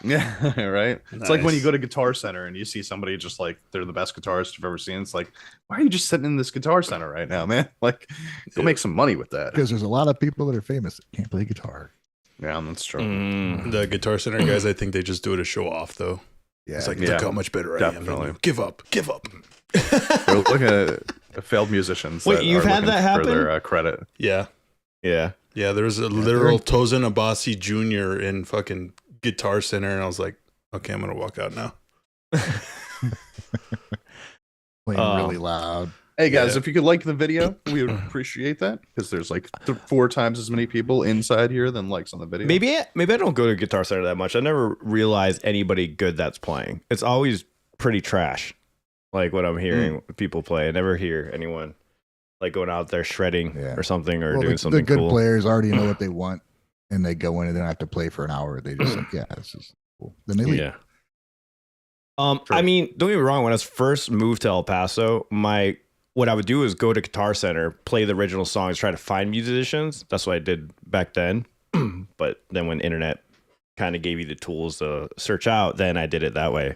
Yeah, right. It's like when you Nice. go to Guitar Center and you see somebody just like they're the best guitarist you've ever seen. It's like, why are you just sitting in this Guitar Center right now, man? Like, go Yeah. make some money with that. Because there's a lot of people that are famous that can't play guitar. Yeah, that's true. The Guitar Center guys, I think they just do it to show off, though. Yeah, It's like, Yeah, look how much better I am. definitely. than you. Give up. They're looking at failed musicians. Wait, that you've are had looking that happen? for their credit. Yeah. Yeah. Yeah, there was a literal Tosin Abasi Jr. in fucking Guitar Center, and I was like, okay, I'm going to walk out now. playing really loud. Hey guys, Yeah. if you could like the video, we would appreciate that because there's like 4 times as many people inside here than likes on the video. Maybe I don't go to Guitar Center that much. I never realize anybody good that's playing. It's always pretty trash. Like what I'm hearing people play. I never hear anyone like going out there shredding or something or doing something the good cool. players already know what they want, and they go in and they don't have to play for an hour. They just like, yeah, this is cool. Then they leave. Yeah. I mean, don't get me wrong. When I was first moved to El Paso, what I would do is go to Guitar Center, play the original songs, try to find musicians. That's what I did back then. But then when internet kind of gave you the tools to search out, then I did it that way.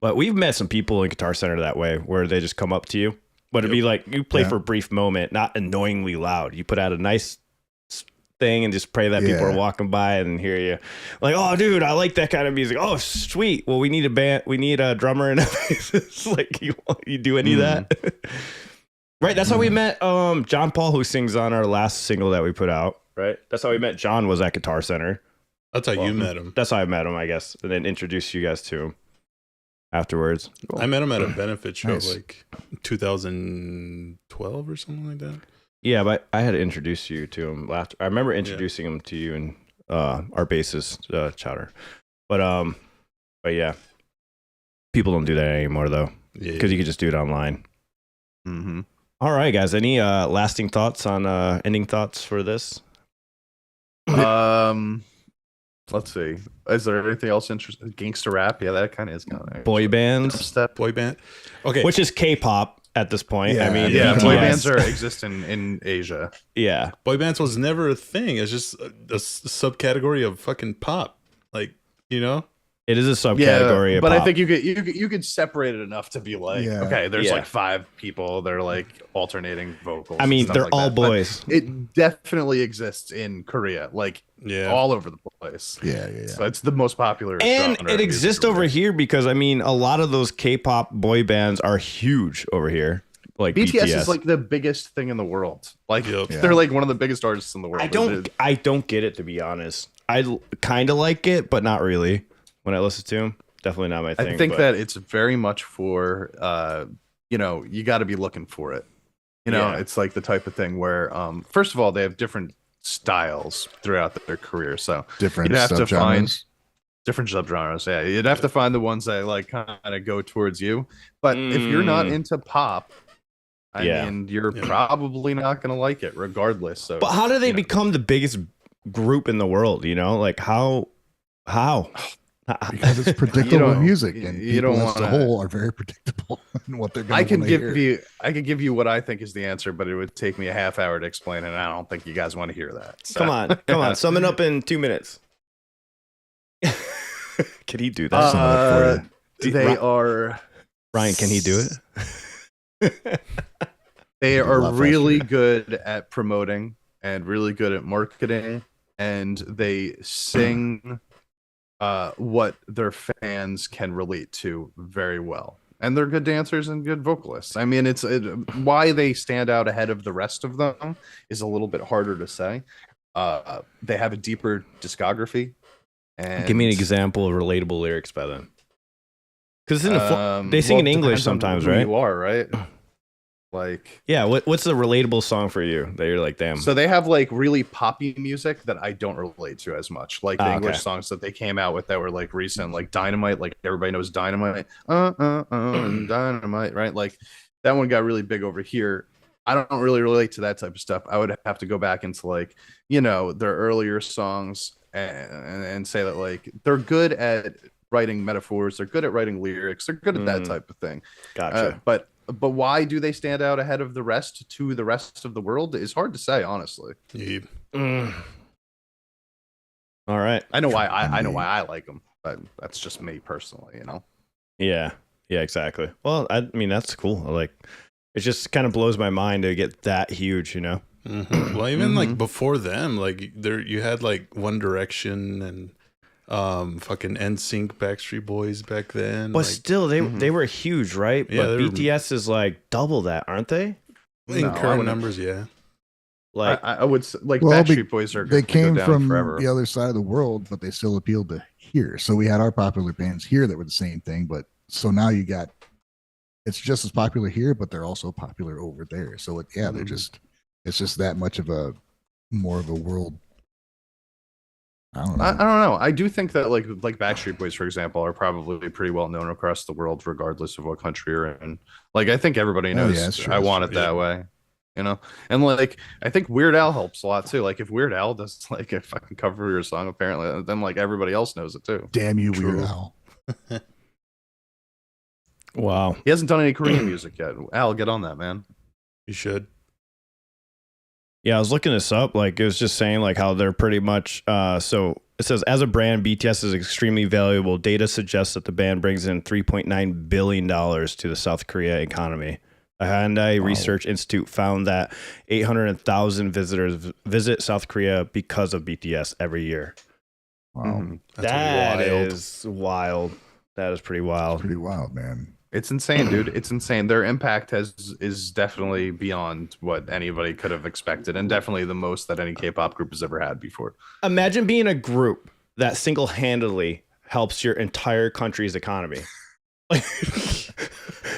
But we've met some people in Guitar Center that way, where they just come up to you. But it'd be like you play for a brief moment, not annoyingly loud. You put out a nice thing and just pray that people are walking by and hear you. Like, oh, dude, I like that kind of music. Oh, sweet. Well, we need a band. We need a drummer and a bassist. Like, you do any of that? Right. That's how we met John Paul, who sings on our last single that we put out. Right. That's how we met John, was at Guitar Center. That's how you met him. That's how I met him, I guess, and then introduced you guys to him afterwards. I met him at a benefit show Nice. like 2012 or something like that. Yeah, but I had to introduce you to him after. I remember introducing him to you and our bassist Chowder. But yeah, people don't do that anymore though, because you can just do it online. Mm-hmm. All right, guys. Any lasting thoughts on ending thoughts for this? Let's see. Is there anything else interesting? Gangster rap? Yeah, that kind of is kind of Boy bands, step. Boy band. Okay. which is K-pop at this point. Yeah. I mean, Yeah, BTS. boy bands are existing in Asia. Yeah, Boy bands was never a thing. It's just a subcategory of fucking pop. Like, you know? it is a subcategory. But of I pop. think you could separate it enough to be like, okay, there's like 5 people. They're like alternating vocals. I and mean, stuff they're like all that. But boys. it definitely exists in Korea, like all over the place. Yeah. So it's the most popular. And genre it of music exists over here because I mean, a lot of those K-pop boy bands are huge over here. Like BTS BTS is like the biggest thing in the world. Like Yep. they're like one of the biggest artists in the world. I don't get it, to be honest. I kind of like it, but not really. When I listen to them, definitely not my thing. I think but that it's very much for you got to be looking for it. It's like the type of thing where first of all, they have different styles throughout their career, so Different you'd have to find subgenres. different subgenres. Yeah, you'd have to find the ones that like kind of go towards you. But if you're not into pop, I mean, you're probably not going to like it, regardless. So, but how do they become the biggest group in the world? How? Because it's predictable music, and you people don't as a wanna- whole are very predictable in what they're going I to can hear. I could give you what I think is the answer, but it would take me a half hour to explain it. And I don't think you guys want to hear that. So. Come on, sum it up in 2 minutes. Can he do that? Sum it up for you. They are Ryan, can he do it? they a are lot really faster. good at promoting and really good at marketing, and they sing what their fans can relate to very well. And they're good dancers and good vocalists. I mean, why they stand out ahead of the rest of them is a little bit harder to say. They have a deeper discography. And Give me an example of relatable lyrics by them. Because they sing in English depends on sometimes, who right? You are, right? Like, Yeah. What's the relatable song for you that you're like, damn? so they have like really poppy music that I don't relate to as much. Like the okay. English songs that they came out with that were like recent, like Dynamite, like everybody knows Dynamite. And Dynamite, right? Like that one got really big over here. I don't really relate to that type of stuff. I would have to go back into like, their earlier songs and say that like they're good at writing metaphors, they're good at writing lyrics, they're good at that type of thing. Gotcha. But why do they stand out ahead of the rest to the rest of the world is hard to say, honestly. All right. I know why I like them, but that's just me personally, Yeah, exactly. Well, I mean, that's cool. It's just kind of blows my mind to get that huge, Well, even like before them, like there you had like One Direction and fucking NSYNC, Backstreet Boys back then. But like, still, they were huge, right? Yeah, but they were- BTS is like double that, aren't they? in No, I current wouldn't- numbers, yeah. Like, I would say, like Well, Backstreet Boys are they gonna came go down from forever. the other side of the world, but they still appealed to here. So we had our popular bands here that were the same thing, but so now you got it's just as popular here, but they're also popular over there. So they're Mhm. just it's just that much of a more of a world. I don't know. I don't know. I do think that like Backstreet Boys, for example, are probably pretty well known across the world, regardless of what country you're in. Like I think everybody Oh, knows yeah, that's true, I that's want it true. that way. You know, and like I think Weird Al helps a lot too. Like if Weird Al does like a fucking cover of your song, apparently, then like everybody else knows it too. Damn you, True. Weird Al. wow. He hasn't done any Korean music yet. Al, get on that, man. You should. Yeah, I was looking this up. Like, it was just saying like how they're pretty much. So it says, as a brand, BTS is extremely valuable. Data suggests that the band brings in $3.9 billion to the South Korea economy. A Hyundai Research Institute found that 800,000 visitors visit South Korea because of BTS every year. Wow, Mhm. That's That wild. is wild. That is pretty wild. pretty wild, man. It's insane, dude. It's insane. Their impact is definitely beyond what anybody could have expected, and definitely the most that any K-pop group has ever had before. Imagine being a group that single-handedly helps your entire country's economy. Like,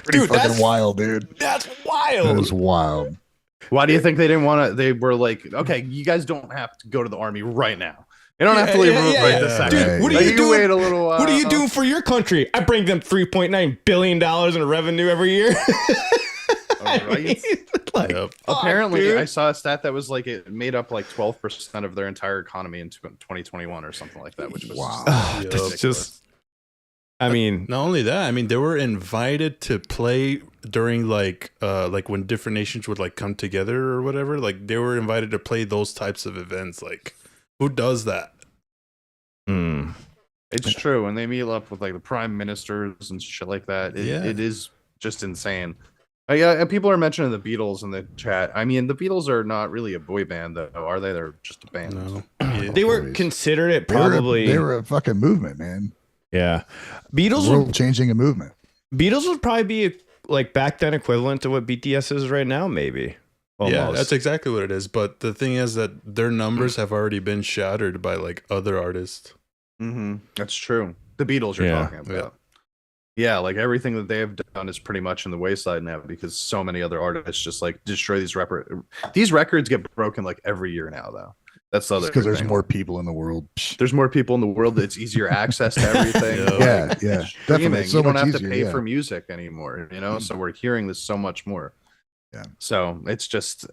Pretty dude, fucking that's wild, dude. That's That wild. is wild. Why do you think they didn't want to? They were like, okay, you guys don't have to go to the army right now. You don't have to leave right this second. Dude, what are Like, you can doing? wait a little while. What are you doing for your country? I bring them $3.9 billion in revenue every year. I right. mean, like, Yep. fuck, Apparently, dude. I saw a stat that was like it made up like 12% of their entire economy in 2021 or something like that, which was Wow. Yep. That's just. I mean, Not only that, I mean, they were invited to play during like when different nations would like come together or whatever. Like they were invited to play those types of events. Like, who does that? It's true, and they meet up with like the prime ministers and shit like that. Yeah. It is just insane. Yeah, people are mentioning the Beatles in the chat. I mean, the Beatles are not really a boy band, though, are they? They're just a band. No. Yeah. they were boys. considered it They were a- probably. they were a fucking movement, man. Yeah, Beatles. World changing a movement. Beatles would probably be like back then equivalent to what BTS is right now, maybe. Yeah, Almost. that's exactly what it is. But the thing is that their numbers have already been shattered by like other artists. Mm-hmm. That's true. The Beatles you're Yeah. talking about. Yeah, like everything that they have done is pretty much in the wayside now because so many other artists just like destroy these These records get broken like every year now, though. That's the other Because there's thing. more people in the world. Psh. There's more people in the world. It's easier access to everything. Yeah. Yeah, Like, yeah, streaming, definitely. So you don't much have easier, to pay yeah. for music anymore, you know. So we're hearing this so much more. Yeah. So it's just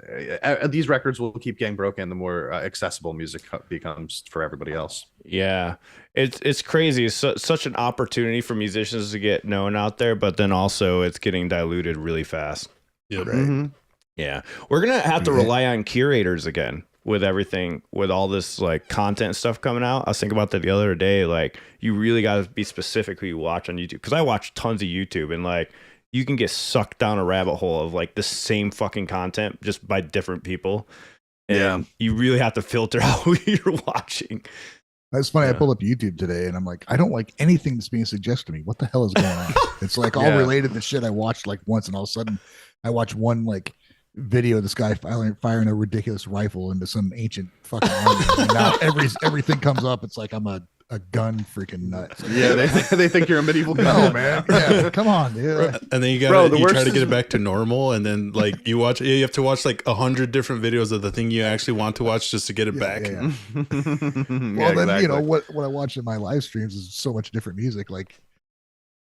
these records will keep getting broken the more accessible music becomes for everybody else. Yeah, it's crazy. It's such an opportunity for musicians to get known out there, but then also it's getting diluted really fast. Yep. Right. Mhm. Yeah, we're gonna have to Yeah. rely on curators again with everything, with all this like content stuff coming out. I was thinking about that the other day. Like, you really got to be specific who you watch on YouTube, because I watch tons of YouTube, and like you can get sucked down a rabbit hole of like the same fucking content just by different people. And Yeah. you really have to filter out who you're watching. It's funny. I Yeah. pulled up YouTube today and I'm like, I don't like anything that's being suggested to me. What the hell is going on? It's like all Yeah. related to shit I watched like once, and all of a sudden I watch one like video of this guy firing a ridiculous rifle into some ancient fucking army. And now everything comes up. It's like I'm a gun freaking nut. Yeah, they think you're a medieval No, guy. man. Yeah, come on, dude. And then you Bro, gotta the you try worst to get is- it back to normal, and then like you have to watch like 100 different videos of the thing you actually want to watch just to get it Yeah, back. yeah, yeah. Well, Well, then you know what I watch in my live streams is so much different music. Like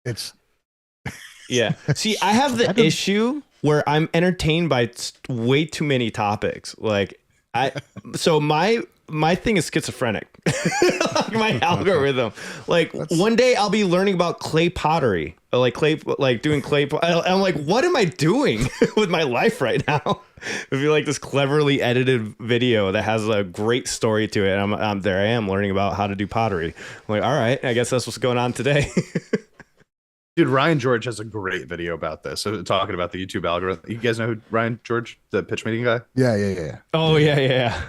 it's Yeah. See, I have the I don't- issue where I'm entertained by way too many topics. Like so my thing is schizophrenic. Like my algorithm. Like one day I'll be learning about clay pottery, or like doing clay. I'm like, what am I doing with my life right now? It'd be like this cleverly edited video that has a great story to it. I'm there. I am learning about how to do pottery. I'm like, all right, I guess that's what's going on today. Dude, Ryan George has a great video about this. So talking about the YouTube algorithm. You guys know who Ryan George, the pitch meeting guy? Yeah. Oh yeah.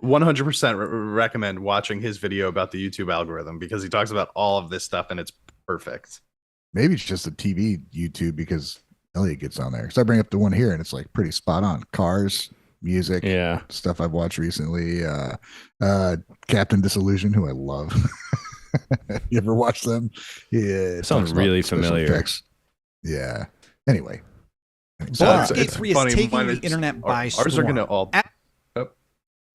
100% recommend watching his video about the YouTube algorithm because he talks about all of this stuff and it's perfect. Maybe it's just a TV YouTube because Elliot gets on there. Because I bring up the one here and it's like pretty spot on. Cars, music, stuff I've watched recently. Captain Disillusion, who I love. You ever watch them? Yeah, sounds really familiar. Yeah. Anyway, Gate 3 is taking the internet by storm. Ours are going to all.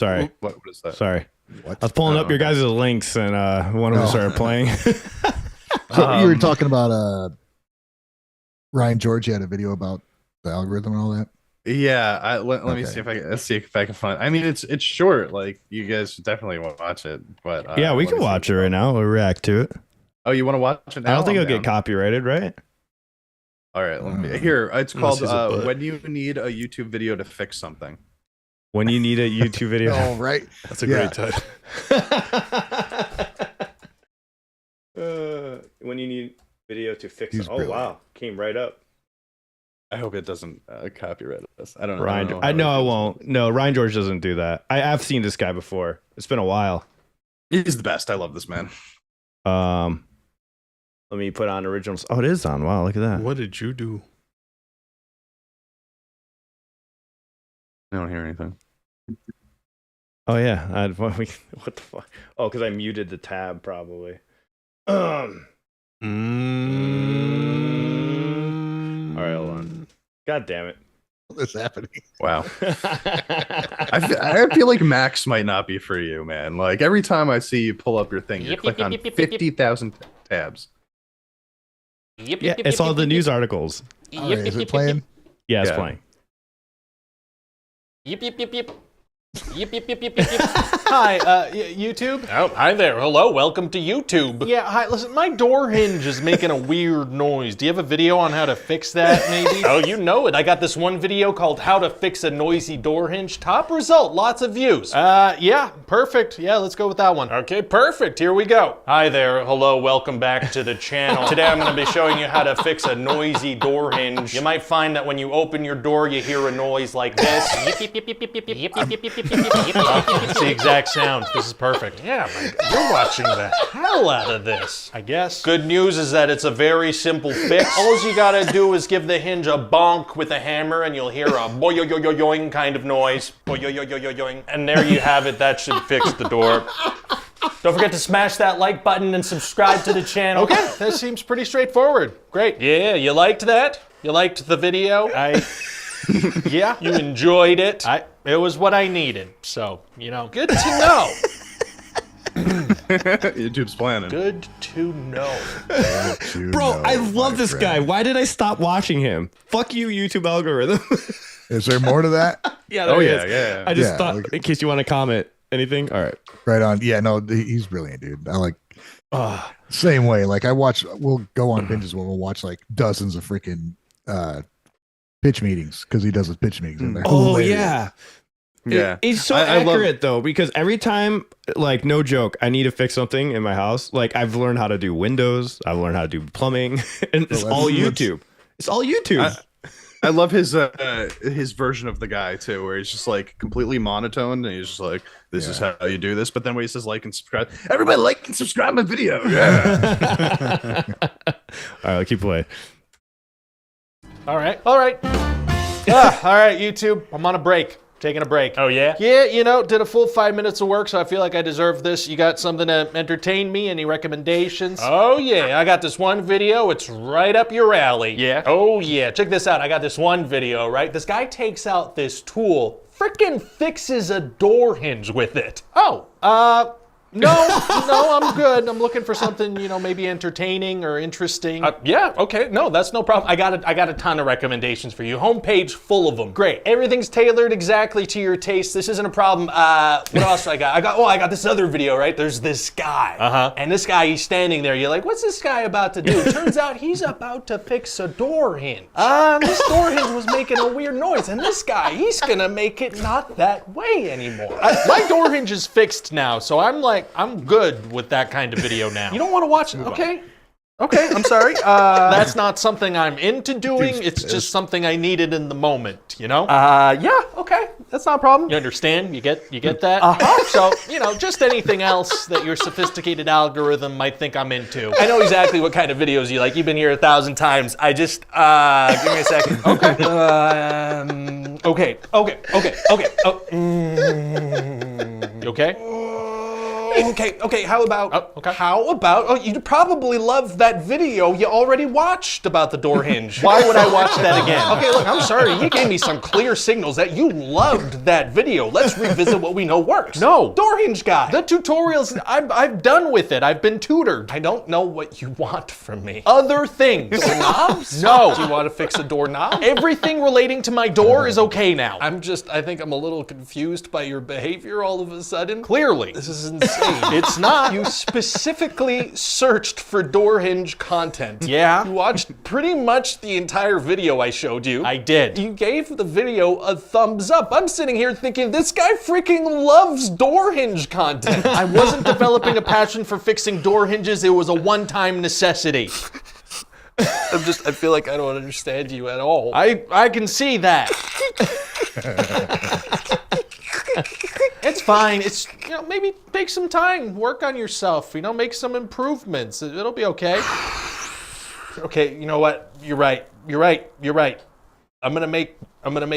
Sorry. What is that? Sorry. What? I was pulling up your guys' links and one of them started playing. So you were talking about Ryan George. Had a video about the algorithm and all that. Yeah, let me see if I can find. I mean, it's short. Like you guys definitely want to watch it, but yeah, we can watch it right now. We'll react to it. Oh, you want to watch it now? I don't think it'll get copyrighted, right? All right, let me here. It's called "When You Need a YouTube Video to Fix Something." When you need a YouTube video. Oh, right. That's a great title. When you need video to fix it. Oh, wow. Came right up. I hope it doesn't copyright us. I don't know. Ryan, I know I won't. No, Ryan George doesn't do that. I've seen this guy before. It's been a while. He's the best. I love this man. Let me put on originals. Oh, it is on. Wow, look at that. What did you do? I don't hear anything. Oh yeah, what the fuck? Oh, because I muted the tab probably. All right, hold on. God damn it! What's happening? Wow. I feel like Max might not be for you, man. Like every time I see you pull up your thing, you click on 50,000 tabs. Yeah, it's all the news articles. All right, is it playing? Yeah, it's playing. Yip, yip, yip, yip. Yip, yip, yip, yip, yip, yip. Hi, YouTube? Oh, hi there. Hello. Welcome to YouTube. Yeah, hi. Listen, my door hinge is making a weird noise. Do you have a video on how to fix that, maybe? Oh, you know it. I got this one video called How to Fix a Noisy Door Hinge. Top result. Lots of views. Yeah, perfect. Yeah, let's go with that one. Okay, perfect. Here we go. Hi there. Hello. Welcome back to the channel. Today I'm going to be showing you how to fix a noisy door hinge. You might find that when you open your door, you hear a noise like this. Yip, yip, yip, yip, yip, yip, yip, yip, yip, yip, yip, yip, yip. It's the exact sound. This is perfect. Yeah, you're watching the hell out of this. I guess. Good news is that it's a very simple fix. All you gotta do is give the hinge a bonk with a hammer and you'll hear a boing kind of noise. Boing. And there you have it. That should fix the door. Don't forget to smash that like button and subscribe to the channel. Okay, that seems pretty straightforward. Great. Yeah, you liked that? You liked the video? Yeah. You enjoyed it? It was what I needed, so, you know. Good to know. YouTube's planning. Good to know. Bro, I love this guy. Why did I stop watching him? Fuck you, YouTube algorithm. Is there more to that? Yeah, Oh, there is. yeah. I just thought, in case you want to comment anything. All right. Right on. Yeah, no, he's brilliant, dude. I like same way. Like we'll go on binges when we'll watch like dozens of freaking pitch meetings because he does his pitch meetings in there. Oh, yeah. Yeah. It's so accurate though, because every time, like, no joke, I need to fix something in my house. Like, I've learned how to do windows, I've learned how to do plumbing, and it's all YouTube. It's all YouTube. I love his version of the guy too, where he's just like completely monotone and he's just like, "This is how you do this." But then when he says like and subscribe, everybody like and subscribe my video. Yeah. All right, I'll keep playing. All right. All right, YouTube, I'm on a break. Taking a break. Oh, yeah? Yeah, you know, did a full 5 minutes of work, so I feel like I deserve this. You got something to entertain me? Any recommendations? Oh, yeah. I got this one video. It's right up your alley. Yeah? Oh, yeah. Check this out. I got this one video, right? This guy takes out this tool, frickin' fixes a door hinge with it. Oh, no, I'm good. I'm looking for something, you know, maybe entertaining or interesting. Yeah, okay. No, that's no problem. I got a ton of recommendations for you. Homepage full of them. Great. Everything's tailored exactly to your taste. This isn't a problem. What else I got? I got this other video, right? There's this guy. And this guy, he's standing there. You're like, what's this guy about to do? Turns out he's about to fix a door hinge. This door hinge was making a weird noise. And this guy, he's gonna make it not that way anymore. My door hinge is fixed now, so I'm good with that kind of video now. You don't want to watch it? Okay. Okay, I'm sorry. That's not something I'm into doing. It's just something I needed in the moment, you know? Yeah, okay. That's not a problem. You understand? You get that? So, just anything else that your sophisticated algorithm might think I'm into. I know exactly what kind of videos you like. You've been here 1,000 times. I just, give me a second. Okay. Okay. Oh, You okay? Okay. How about? Oh, you probably love that video you already watched about the door hinge. Why would I watch that again? Okay, look, I'm sorry. You gave me some clear signals that you loved that video. Let's revisit what we know works. No. Door hinge guy. The tutorials, I'm done with it. I've been tutored. I don't know what you want from me. Other things. Doorknobs? No. Do you want to fix a doorknob? Everything relating to my door is okay now. I think I'm a little confused by your behavior all of a sudden. Clearly. This is insane. It's not. You specifically searched for door hinge content. Yeah. You watched pretty much the entire video I showed you. I did. You gave the video a thumbs up. I'm sitting here thinking, this guy freaking loves door hinge content. I wasn't developing a passion for fixing door hinges. It was a one-time necessity. I feel like I don't understand you at all. I can see that. It's fine. It's, maybe take some time, work on yourself, make some improvements. It'll be okay. Okay, you know what? You're right. I'm gonna make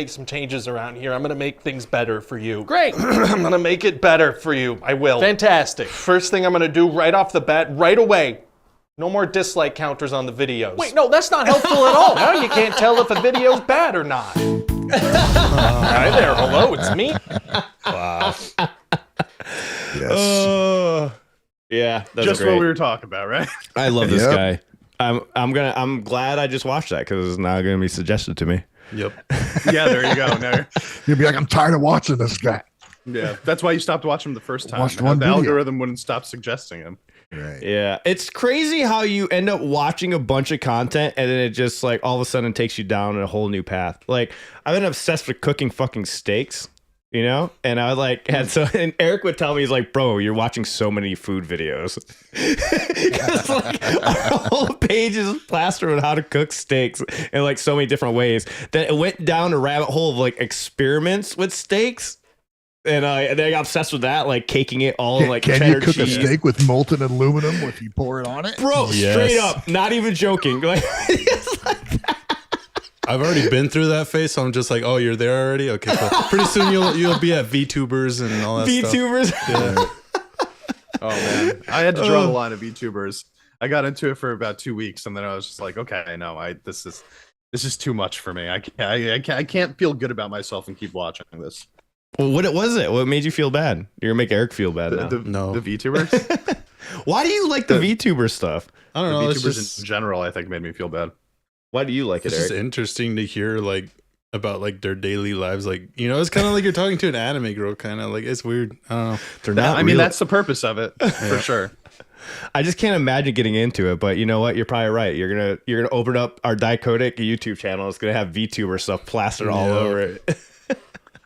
some changes around here. I'm gonna make things better for you. Great. I'm gonna make it better for you. I will. Fantastic. First thing I'm gonna do right off the bat, right away, no more dislike counters on the videos. Wait, no, that's not helpful at all. Now you can't tell if a video's bad or not. Hi there. Hello, it's me. Wow. Yes. Yeah, that's Just great. what we were talking about, right? I love this Yep. guy. I'm glad I just watched that because it's now gonna be suggested to me. Yep. Yeah, there you go. No, You'd be like, I'm tired of watching this guy. yeah, that's why you stopped watching him the first time. Watched one The video. algorithm wouldn't stop suggesting him. Right. Yeah, it's crazy how you end up watching a bunch of content and then it just like all of a sudden takes you down a whole new path. Like I've been obsessed with cooking fucking steaks, and I was like, and Eric would tell me, he's like, bro, you're watching so many food videos. Because like our whole page is plastered with how to cook steaks in like so many different ways. Then it went down a rabbit hole of like experiments with steaks. And I got obsessed with that, like caking it all in like Can cheddar you cook cheese. a steak with molten aluminum if you pour it on it? Bro, Yes. straight up, not even joking. Like, it's like I've already been through that phase, so I'm just like, oh, you're there already? Okay, cool. Pretty soon you'll be at VTubers and all that stuff. VTubers. Yeah. Oh man, I had to draw the line of VTubers. I got into it for about 2 weeks, and then I was just like, okay, no, this is too much for me. I can't feel good about myself and keep watching this. Well, what was it? What made you feel bad? You're gonna make Eric feel bad now. No. The VTubers. Why do you like the VTuber stuff? I don't The know. It's VTubers just, in general, I think, made me feel bad. Why do you like it, it's just Eric? interesting to hear like about like their daily lives. Like, it's kind of like you're talking to an anime girl, kind of like it's weird. I don't know. They're not. I mean, real. that's the purpose of it, for sure. I just can't imagine getting into it. But you know what? You're probably right. You're gonna open up our Dicodic YouTube channel. It's gonna have VTuber stuff plastered all Yeah. over it.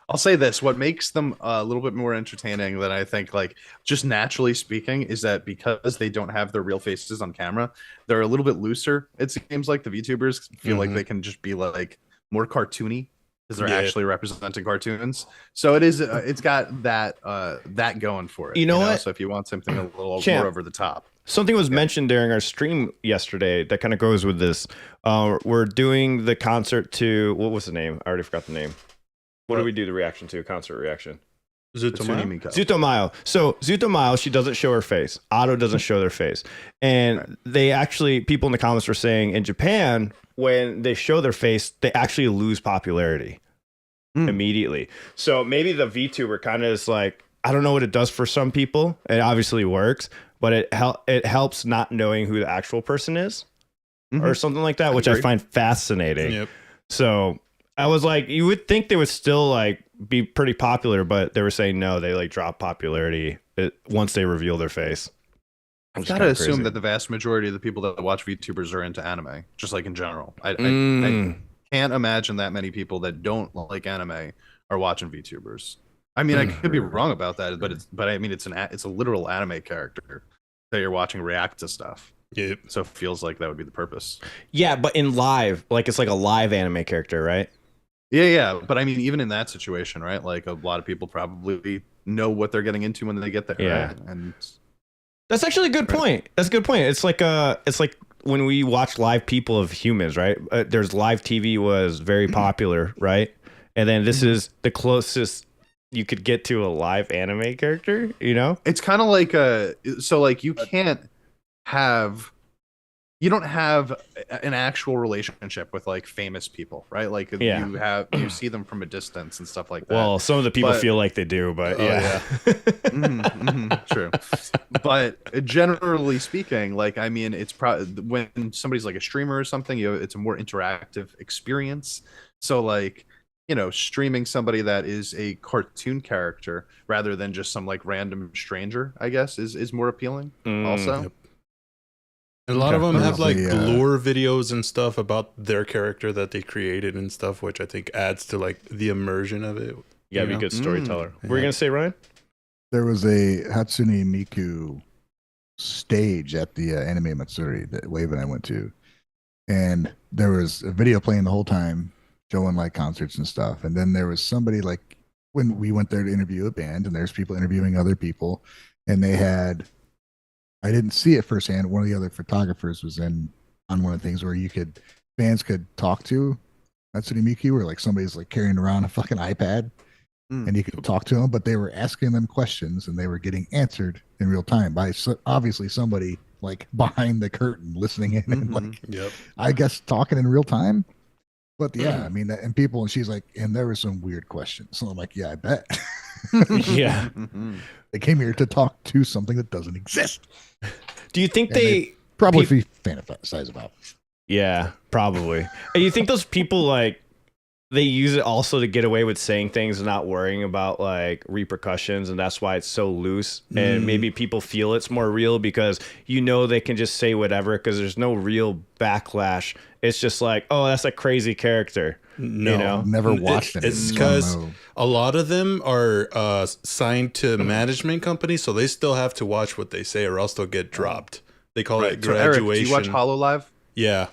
I'll say this: what makes them a little bit more entertaining than I think, like just naturally speaking, is that because they don't have their real faces on camera, they're a little bit looser. It seems like the VTubers feel like they can just be like more cartoony because they're actually representing cartoons. So it is. It's got that going for it. You know what? So if you want something a little Champ. more over the top, Something was mentioned during our stream yesterday that kind of goes with this. We're doing the concert to, what was the name? I already forgot the name. What do we do the reaction to? Concert reaction. Zutomayo? Miko. Zutomayo. So Zutomayo, she doesn't show her face. Otto doesn't show their face. And they actually, people in the comments were saying in Japan, when they show their face, they actually lose popularity immediately. So maybe the VTuber kind of is like, I don't know what it does for some people. It obviously works, but it helps not knowing who the actual person is or something like that, which I find fascinating. Yep. So I was like, you would think they would still like be pretty popular, but they were saying no, they like drop popularity once they reveal their face. I've got to assume that the vast majority of the people that watch VTubers are into anime, just like in general. I can't imagine that many people that don't like anime are watching VTubers. I mean, I could be wrong about that, but I mean, it's a literal anime character that you're watching react to stuff. Yep. So it feels like that would be the purpose. Yeah, but in live, like it's like a live anime character, right? Yeah. But I mean, even in that situation, right? Like a lot of people probably know what they're getting into when they get there. Yeah. Right? And That's actually a good point. That's a good point. It's like when we watch live people of humans, right? There's live TV was very popular, right? And then this is the closest you could get to a live anime character, you know? it's kind of like so like you don't have an actual relationship with like famous people, right? Like you see them from a distance and stuff like that. Well, some of the people feel like they do, but True. But generally speaking, like, I mean, it's when somebody's like a streamer or something, it's a more interactive experience. So like, you know, streaming somebody that is a cartoon character rather than just some like random stranger, I guess, is more appealing. Also, Yep. And a lot of them have like lore videos and stuff about their character that they created and stuff, which I think adds to like the immersion of it. Yeah, be a good storyteller. What were you gonna say, Ryan? There was a Hatsune Miku stage at the Anime Matsuri that Wave and I went to, and there was a video playing the whole time, showing like concerts and stuff. And then there was somebody like when we went there to interview a band, and there's people interviewing other people, and they had. I didn't see it firsthand. One of the other photographers was on one of the things where fans could talk to Hatsune Miku, where like somebody's like carrying around a fucking iPad and you could talk to them, but they were asking them questions and they were getting answered in real time by obviously somebody like behind the curtain listening in and like, I guess talking in real time. But yeah, I mean, and she's like, and there were some weird questions. So I'm like, yeah, I bet. Yeah. They came here to talk to something that doesn't exist. Do you think they probably fantasize about? Yeah, probably. And you think those people like they use it also to get away with saying things and not worrying about like repercussions, and that's why it's so loose, and maybe people feel it's more real because you know they can just say whatever because there's no real backlash. It's just like, oh, that's a crazy character. No, you know? Never watched it. It's because a lot of them are signed to management companies, so they still have to watch what they say, or else they'll get dropped. They call it graduation. Eric, do you watch HoloLive? Yeah.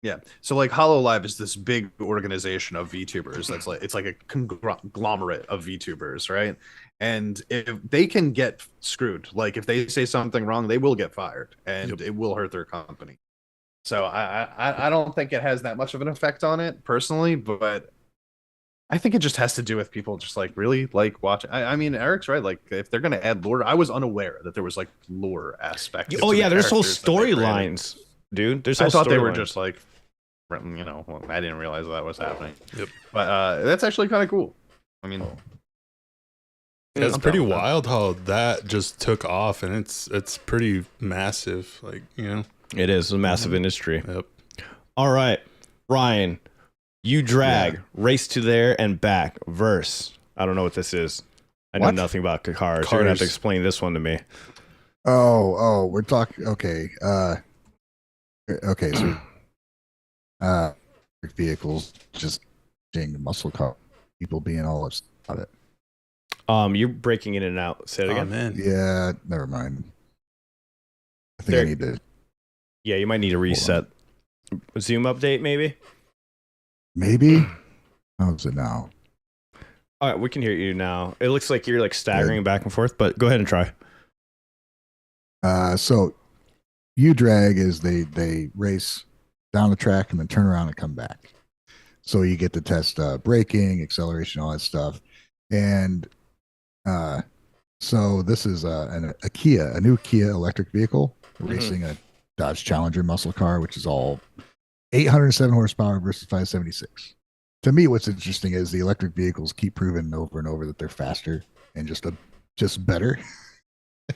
Yeah. So like HoloLive is this big organization of VTubers that's like it's like a conglomerate of VTubers, right? And if they can get screwed, like if they say something wrong, they will get fired and it will hurt their company. So I don't think it has that much of an effect on it personally, but I think it just has to do with people just like really like watching. I mean, Eric's right. Like if they're gonna add lore, I was unaware that there was like lore aspect. Oh yeah, there's whole storylines, dude. I thought they were just like, you know, I didn't realize that was happening. Yep. But that's actually kind of cool. I mean, it's pretty wild how that just took off, and it's pretty massive. Like, you know, it is a massive industry. Yep. All right, Ryan, you drag race to there and back verse. I don't know what this is. I know nothing about cars. You're gonna have to explain this one to me. Oh, we're talking. Okay. So vehicles just being muscle car, people being all upset about it. You're breaking in and out. Say it again. Man. Yeah, never mind. I think I need to. Yeah, you might need a reset. Zoom update, maybe. Maybe. How's it now? All right, we can hear you now. It looks like you're like staggering back and forth, but go ahead and try. So you drag is they race down the track and then turn around and come back. So you get to test braking, acceleration, all that stuff. And so this is a new Kia electric vehicle racing a Dodge Challenger muscle car, which is all 807 horsepower versus 576. To me, what's interesting is the electric vehicles keep proving over and over that they're faster and just better.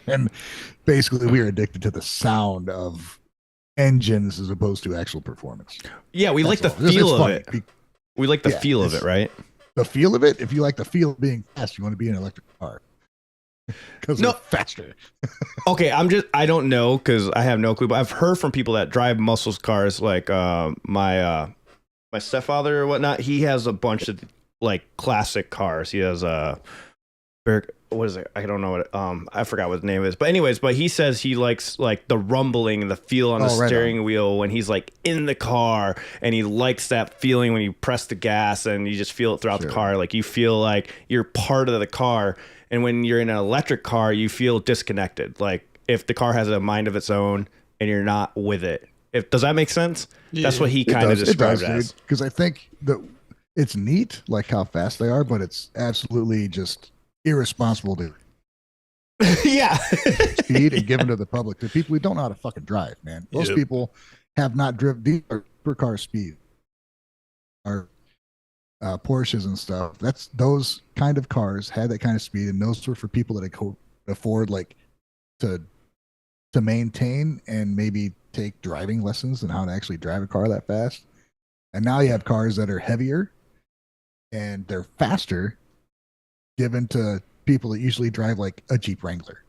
And basically, we are addicted to the sound of engines as opposed to actual performance. Yeah, we like the feel of it. We like the feel of it, right? The feel of it. If you like the feel of being fast, you want to be in an electric car because they're faster. Okay, I don't know because I have no clue, but I've heard from people that drive muscle cars, like my stepfather or whatnot. He has a bunch of like classic cars. He has what is it? I don't know what I forgot what the name is. But anyways, but he says he likes like the rumbling and the feel on the steering wheel when he's like in the car, and he likes that feeling when you press the gas and you just feel it throughout the car. Like you feel like you're part of the car. And when you're in an electric car, you feel disconnected. Like if the car has a mind of its own and you're not with it. Does that make sense? Yeah. That's what he kind of described it as. Because I think that it's neat, like how fast they are, but it's absolutely just irresponsible to speed and given to the public, to people who don't know how to fucking drive, man. Most people have not driven these supercar speed. Our Porsches and stuff. Those kind of cars had that kind of speed, and those were for people that could afford like to maintain and maybe take driving lessons and how to actually drive a car that fast. And now you have cars that are heavier and they're faster, given to people that usually drive like a Jeep Wrangler.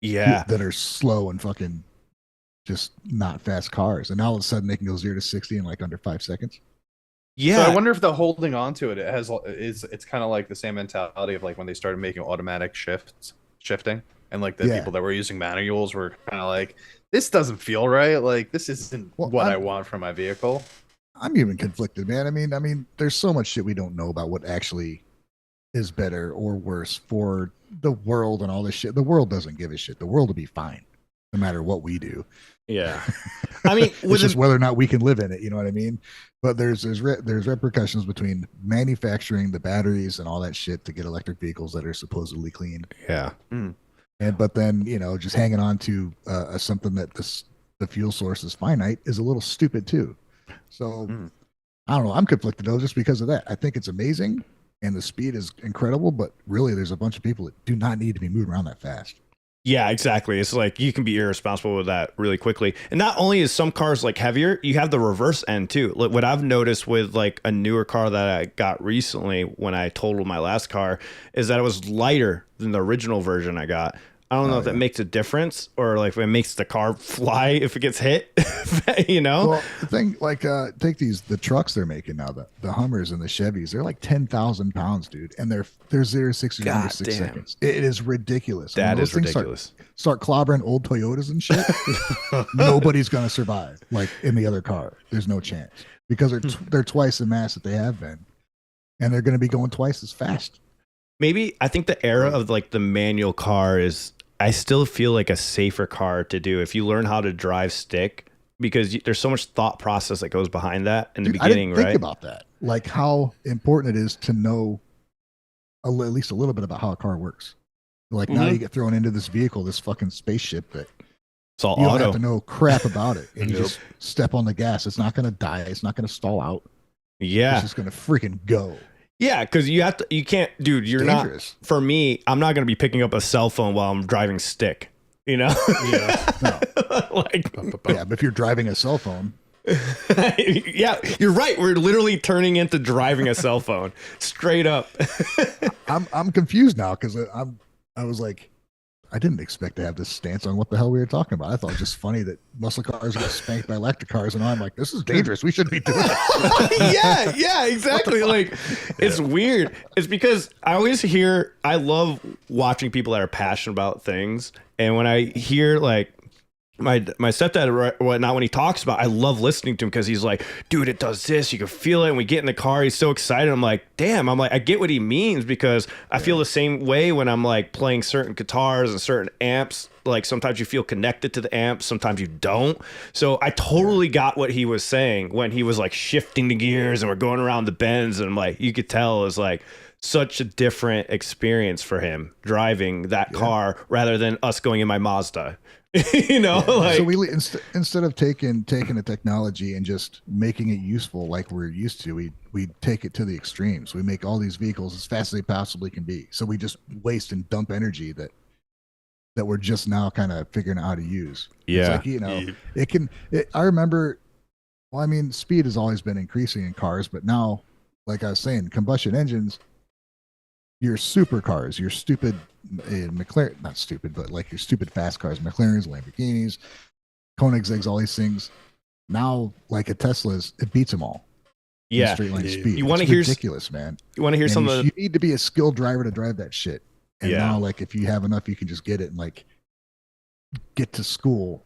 Yeah. That are slow and fucking just not fast cars. And now all of a sudden they can go 0 to 60 in like under 5 seconds. Yeah. So I wonder if the holding on to it it's kind of like the same mentality of like when they started making automatic shifting, and like the people that were using manuals were kind of like, this doesn't feel right. Like this isn't what I want from my vehicle. I'm even conflicted, man. I mean, there's so much shit we don't know about what actually is better or worse for the world and all this shit. The world doesn't give a shit. The world will be fine no matter what we do. Yeah. I mean, it's just whether or not we can live in it. You know what I mean? But there's repercussions between manufacturing the batteries and all that shit to get electric vehicles that are supposedly clean. Yeah. But then, just hanging on to something that the fuel source is finite is a little stupid too. So I don't know. I'm conflicted though, just because of that. I think it's amazing and the speed is incredible, but really there's a bunch of people that do not need to be moving around that fast. Yeah, exactly. It's like you can be irresponsible with that really quickly. And not only is some cars like heavier, you have the reverse end too. Like what I've noticed with like a newer car that I got recently when I totaled my last car is that it was lighter than the original version I got. I don't know if that makes a difference or like if it makes the car fly if it gets hit, Well, the thing, like, take the trucks they're making now, the Hummers and the Chevys, they're like 10,000 pounds, dude. And they're 0 to 60 in under 6 seconds. It is ridiculous. That is ridiculous. Start clobbering old Toyotas and shit. Nobody's going to survive like in the other car. There's no chance because they're twice the mass that they have been. And they're going to be going twice as fast. Maybe I think the era of like the manual car I still feel like a safer car to do if you learn how to drive stick, because there's so much thought process that goes behind that in the beginning, I didn't think about that. Like how important it is to know at least a little bit about how a car works. Like now you get thrown into this vehicle, this fucking spaceship that it's all you don't auto. have to know crap about it. And you just step on the gas. It's not going to die. It's not going to stall out. Yeah. It's just going to freaking go. Yeah, because you can't, dude. You're dangerous. Not. For me, I'm not gonna be picking up a cell phone while I'm driving stick. Yeah. No. But if you're driving a cell phone. Yeah, you're right. We're literally turning into driving a cell phone, straight up. I'm confused now because I was like, I didn't expect to have this stance on what the hell we were talking about. I thought it was just funny that muscle cars get spanked by electric cars, and I'm like, this is dangerous. We shouldn't be doing it. yeah, exactly. Like, it's weird. It's because I love watching people that are passionate about things, and when I hear like my stepdad or whatnot, when he talks about, I love listening to him because he's like, dude, it does this, you can feel it, and we get in the car, he's so excited. I'm like, damn. I'm like, I get what he means, because I feel the same way when I'm like playing certain guitars and certain amps. Like sometimes you feel connected to the amps, sometimes you don't. So I totally got what he was saying when he was like shifting the gears and we're going around the bends, and I'm like, you could tell it was like such a different experience for him driving that car rather than us going in my Mazda. Like, so we instead of taking the technology and just making it useful like we're used to, we take it to the extremes. We make all these vehicles as fast as they possibly can be, so we just waste and dump energy that we're just now kind of figuring out how to use. It's like, I remember, well, I mean, speed has always been increasing in cars, but now, like I was saying, combustion engines, your supercars, your stupid McLaren, not stupid, but like your stupid fast cars, McLarens, Lamborghinis, Koenigseggs, all these things. Now, like a Tesla's, it beats them all. Yeah, straight line speed. You want to hear ridiculous, man. You want to hear something? You need to be a skilled driver to drive that shit. And Yeah. now, like, if you have enough, you can just get it and like get to school.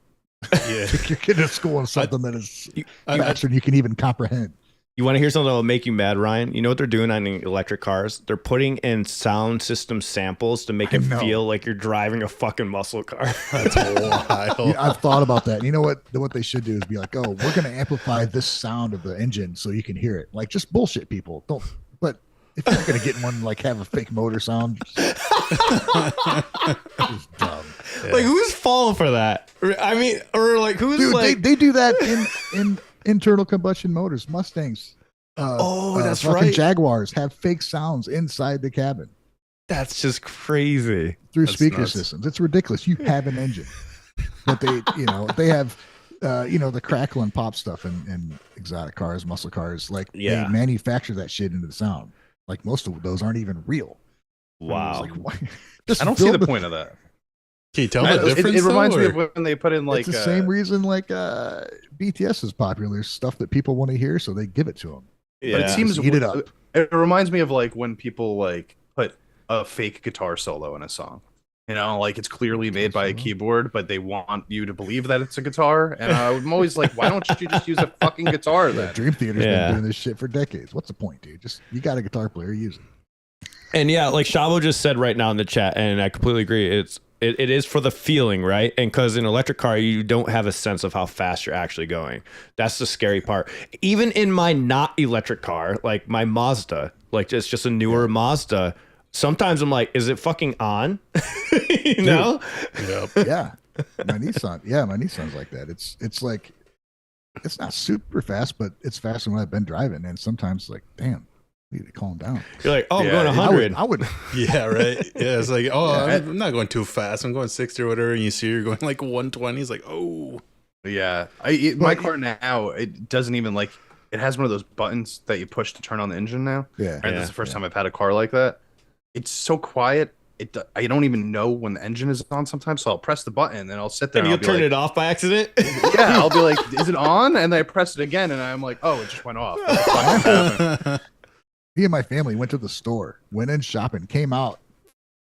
Yeah. Take your kid to school in something that is I- faster than you can even comprehend. You want to hear something that will make you mad, Ryan? You know what they're doing on the electric cars? They're putting in sound system samples to make I it know. feel like you're driving a fucking muscle car. That's wild. Yeah, I've thought about that. You know what? What they should do is be like, "Oh, we're going to amplify this sound of the engine so you can hear it." Like, just bullshit, people. Don't. But if you're going to get one, like, have a fake motor sound, just dumb. Like, who's falling for that? I mean, or like, who's Dude, like, they do that in internal combustion motors, Mustangs. That's fucking right. Jaguars have fake sounds inside the cabin That's just crazy. through That's speaker nuts. systems. It's ridiculous. You have an engine, but they have, the crackle and pop stuff in exotic cars, muscle cars. Like, Yeah. they manufacture that shit into the sound. Like, most of those aren't even real. Wow. It's like, why? Just I don't see build the point of that. Can you tell the It difference? reminds me though, of when they put in like It's the same reason like BTS is popular. There's stuff that people want to hear, so they give it to them. Yeah. But it seems Just eat it up. It reminds me of like when people like put a fake guitar solo in a song. You know, like it's clearly made by a keyboard, but they want you to believe that it's a guitar. And I'm always like, why don't you just use a fucking guitar then? Dream Theater's Yeah. been doing this shit for decades. What's the point, dude? Just you got a guitar player, use it. And yeah, like Shavo just said right now in the chat, and I completely agree. It is for the feeling, right? And because in an electric car, you don't have a sense of how fast you're actually going. That's the scary part. Even in my not electric car, like my Mazda, like it's just a newer Mazda. Sometimes I'm like, is it fucking on? You know? Yeah, my Nissan's like that. It's like it's not super fast, but it's faster than I've been driving. And sometimes like, damn, I need to calm down. You're like, oh, I'm Yeah, going I 100. I would Yeah, right. Yeah, it's like, oh, Yeah. I'm not going too fast. I'm going 60 or whatever, and you see you're going like 120. It's like, oh, Yeah, my car now, it doesn't even like, it has one of those buttons that you push to turn on the engine now. Yeah. And that's the first time I've had a car like that. It's so quiet. I don't even know when the engine is on sometimes. So I'll press the button and I'll sit there And and you'll I'll be turn like, it off by accident. yeah, I'll be like, is it on? And then I press it again and I'm like, oh, it just went off. What the fuck happened? Me and my family went to the store, went in shopping, came out,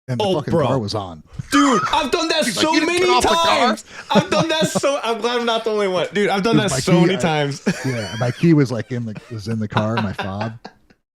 and the Oh, fucking bro. car was on. Dude, I've done that He's so like, "You didn't many turn off the car?" times. I've done that so. I'm glad I'm not the only one, dude. I've done that My so key, many times. Yeah, my key was like in the car, my fob,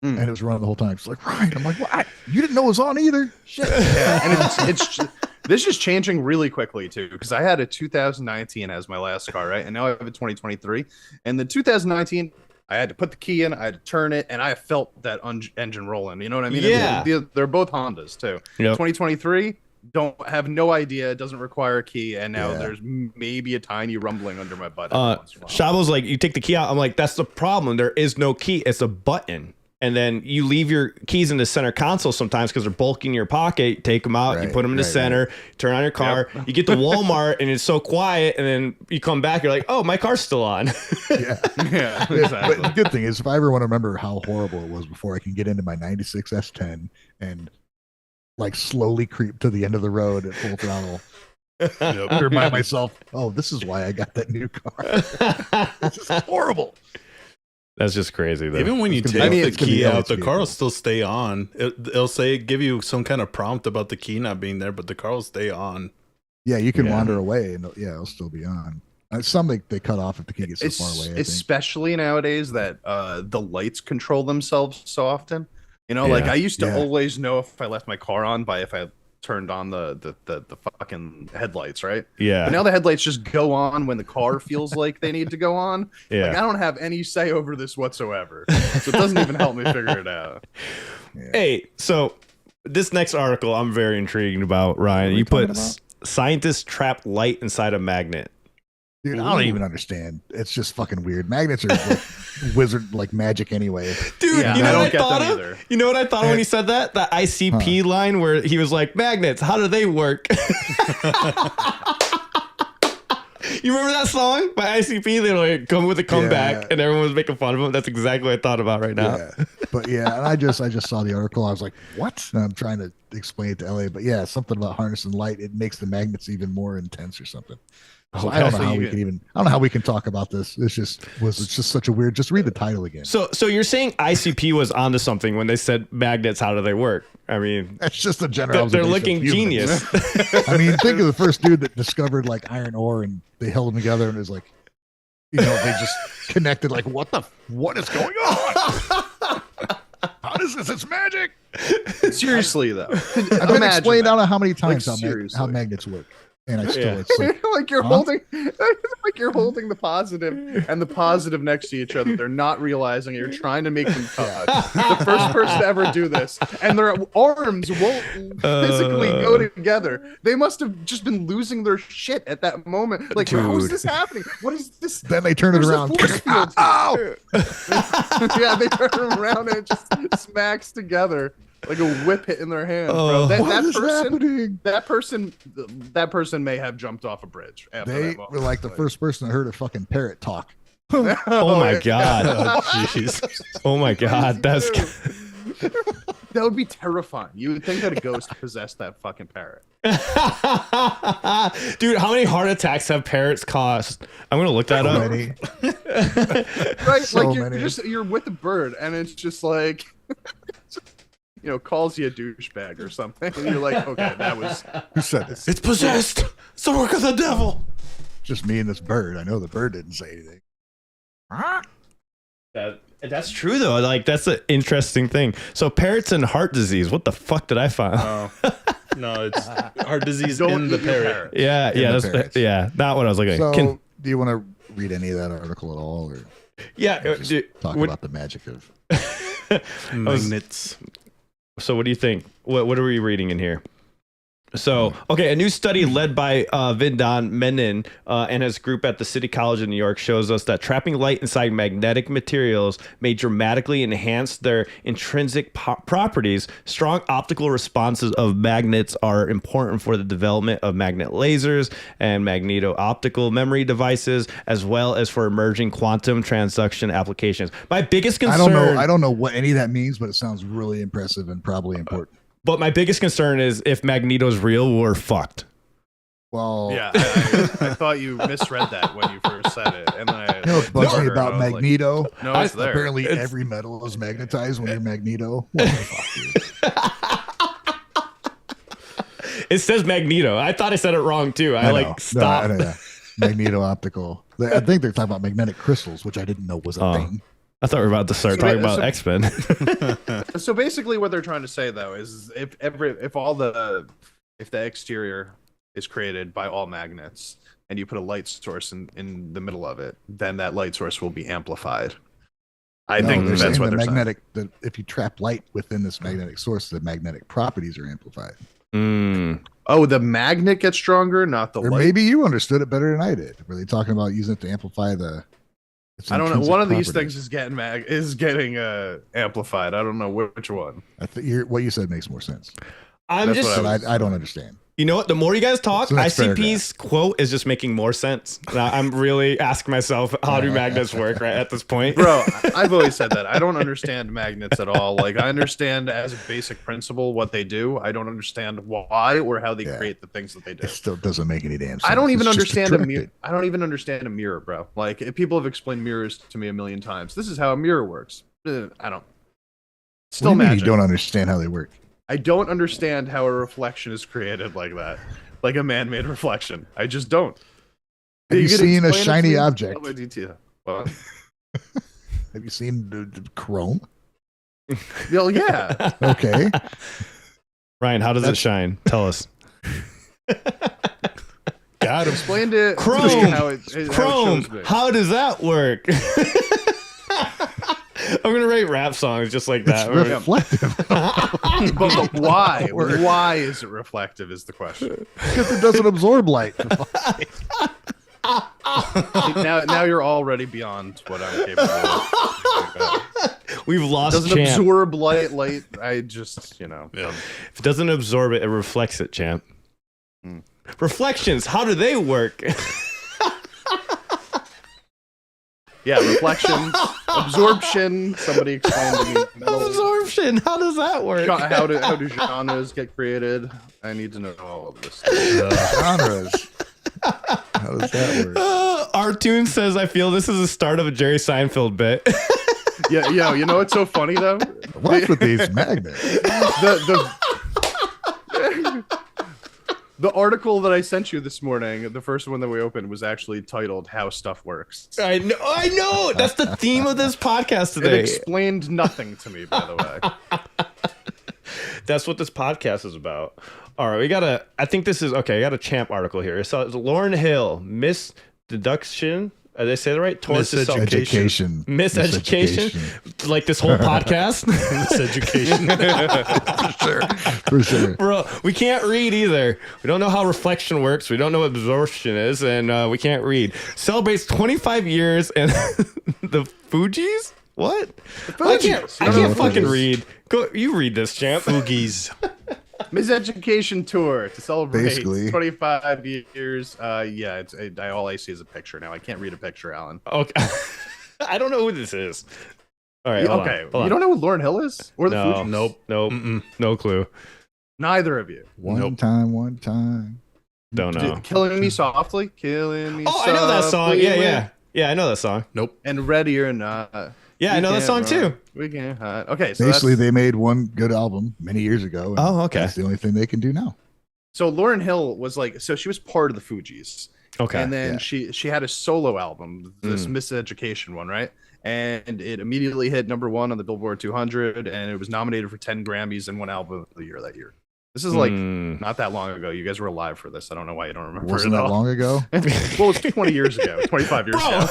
and it was running the whole time. She's like, Ryan, I'm like, what? You didn't know it was on either. Shit. Yeah, and this is changing really quickly too, because I had a 2019 as my last car, right? And now I have a 2023. And the 2019, I had to put the key in, I had to turn it, and I felt that engine rolling. You know what I mean? Yeah. They're both Hondas too. Yep. 2023, don't have no idea, doesn't require a key, and now Yeah. there's maybe a tiny rumbling under my butt. every once in a while. Shavo's like, you take the key out. I'm like, that's the problem. There is no key. It's a button. And then you leave your keys in the center console sometimes because they're bulky in your pocket. Take them out, you Right, put them in the right, center, turn on your car. You get to Walmart and it's so quiet. And then you come back, you're like, oh, my car's still on. Yeah. Yeah, But exactly. the good thing is, if I ever want to remember how horrible it was before, I can get into my 96 S10 and like slowly creep to the end of the road at full throttle. Yep. Remind myself, oh, this is why I got that new car. This is horrible. That's just crazy, though. Even when you It's take gonna be- the it's gonna be key the out, oldest the car will vehicle. still stay on. It'll give you some kind of prompt about the key not being there, but the car will stay on. Yeah, you can Yeah. wander away and it'll still be on. Some they cut off if the key gets so far away. I think. Especially nowadays that the lights control themselves so often. You know, like Yeah. I used to Yeah. always know if I left my car on by if I turned on the fucking headlights, right? Yeah. But now the headlights just go on when the car feels like they need to go on. Yeah. Like I don't have any say over this whatsoever. So it doesn't even help me figure it out. Hey, so this next article I'm very intrigued about, Ryan. we You put talking about? scientists trap light inside a magnet. Dude, I don't even understand. It's just fucking weird. Magnets are like wizard like magic anyway. Dude, Yeah, you know I what don't I get thought them of? either. You know what I thought of when he said that? That ICP line where he was like, magnets, how do they work? You remember that song by ICP? They were like, come with a comeback, Yeah. and everyone was making fun of him. That's exactly what I thought about right now. Yeah. But yeah, and I just saw the article. I was like, what? And I'm trying to explain it to LA. But yeah, something about harnessing light, it makes the magnets even more intense or something. So I don't know how we can even. I don't know how we can talk about this. It's just such a weird. Just read the title again. So you're saying ICP was onto something when they said magnets? How do they work? I mean, that's just a general. They're looking genius. I mean, think of the first dude that discovered like iron ore, and they held them together, and it was like, they just connected. Like, what is going on? How does this? It's magic. Seriously though, I've been explained. I don't know how many times how magnets work. And I still, it's like you're holding, like you're holding the positive and the positive next to each other. They're not realizing it. You're trying to make them touch. The first person to ever do this, and their arms won't physically go together. They must have just been losing their shit at that moment. Like, how is this happening? What is this? Then they turn it around. Ow! Yeah, they turn it around and it just smacks together. Like a whip hit in their hand, bro. That person may have jumped off a bridge. They were like the first person that heard a fucking parrot talk. Oh my god! Jeez! Oh my god! That's that would be terrifying. You would think that a ghost possessed that fucking parrot. Dude, how many heart attacks have parrots caused? I'm gonna look that up. Right, so like you're with a bird, and it's just like. Calls you a douchebag or something, and you're like, okay, that was who said this? It's possessed. It's the work of the devil. Just me and this bird. I know the bird didn't say anything. That's true though. Like that's an interesting thing. So parrots and heart disease. What the fuck did I find? No, it's heart disease in the parrot. Yeah, not what I was looking at. So, do you want to read any of that article at all, or talk about the magic of magnets? So what do you think? What are we reading in here? So, okay, a new study led by Vindan Menon and his group at the City College of New York shows us that trapping light inside magnetic materials may dramatically enhance their intrinsic properties. Strong optical responses of magnets are important for the development of magnet lasers and magneto-optical memory devices, as well as for emerging quantum transduction applications. My biggest concern... I don't know what any of that means, but it sounds really impressive and probably important. But my biggest concern is if Magneto's real, we're fucked. Well, yeah, I thought you misread that when you first said it, and then what's bugs me about Magneto? Like, no, it's there. Apparently, every metal is magnetized when you're Magneto. What the fuck, dude? It says Magneto. I thought I said it wrong too. Stopped. No, Magneto optical. I think they're talking about magnetic crystals, which I didn't know was a thing. I thought we were about to start talking about X-Men. So basically what they're trying to say though is if the exterior is created by all magnets and you put a light source in the middle of it, then that light source will be amplified. I think that's what they're saying. If you trap light within this magnetic source, the magnetic properties are amplified. Oh, the magnet gets stronger, not the light. Or maybe you understood it better than I did. Were they talking about using it to amplify the... I don't know. One of these things is getting amplified. I don't know which one. I think what you said makes more sense. I don't understand. You know what? The more you guys talk, ICP's quote is just making more sense. Now, I'm really asking myself, how do magnets work right at this point? Bro, I've always said that. I don't understand magnets at all. Like, I understand as a basic principle what they do. I don't understand why or how they create the things that they do. It still doesn't make any damn sense. I don't even understand a mirror. I don't even understand a mirror, bro. Like, if people have explained mirrors to me a million times. This is how a mirror works. I don't. Still magic. You don't understand how they work. I don't understand how a reflection is created like that, like a man-made reflection. I just don't. Have you seen a shiny object? What? Have you seen the chrome? Well, yeah. Okay. Ryan, how does it shine? Tell us. God, explained it. Chrome. How does that work? I'm gonna write rap songs just like that. It's reflective. But why? Why is it reflective? Is the question. Because it doesn't absorb light. now you're already beyond what I'm capable of. We've lost. It doesn't absorb light. I just If it doesn't absorb it, it reflects it, champ. Reflections. How do they work? Yeah, reflections, absorption. Somebody explain to me. Absorption. How does that work? How do genres get created? I need to know all of this. Genres. How does that work? Artoon says, I feel this is the start of a Jerry Seinfeld bit. Yeah, you know what's so funny though? What's with these magnets? The article that I sent you this morning, the first one that we opened, was actually titled "How Stuff Works." I know. That's the theme of this podcast It today. explained nothing to me, by the way. That's what this podcast is about. All right, I think this is okay. I got a Champ article here. So it's Lauryn Hill, Miss Deduction. Did they say that right? Miseducation. Miseducation. Like this whole podcast. Miseducation. For sure. Bro, we can't read either. We don't know how reflection works. We don't know what absorption is, and we can't read. Celebrates 25 years and the Fugees? What? I can't fucking read. Go, you read this, Champ. Foogies. Miseducation tour to celebrate Basically. 25 years. Yeah, all I see is a picture now. I can't read a picture, Alan. Okay. I don't know who this is. All right. Okay, you don't know who Lauryn Hill is or the Fugees? Nope. Nope. No clue. Neither of you. One time. Don't know. Killing Me Softly. Killing Me Oh, Softly. I know that song. Yeah, I know that song. Nope. And Ready or Not. Yeah, I know that song too. We can't hide. Okay, so Basically, that's- they made one good album many years ago. and Oh, okay. That's the only thing they can do now. So Lauryn Hill was like, so she was part of the Fugees. Okay. And then yeah. she had a solo album, this Miseducation one, right? And it immediately hit number 1 on the Billboard 200, and it was nominated for 10 Grammys and won Album of the Year that year. This is like not that long ago. You guys were alive for this. I don't know why you don't remember Wasn't it that all. long ago? Well, it was 20 years ago, 25 years ago.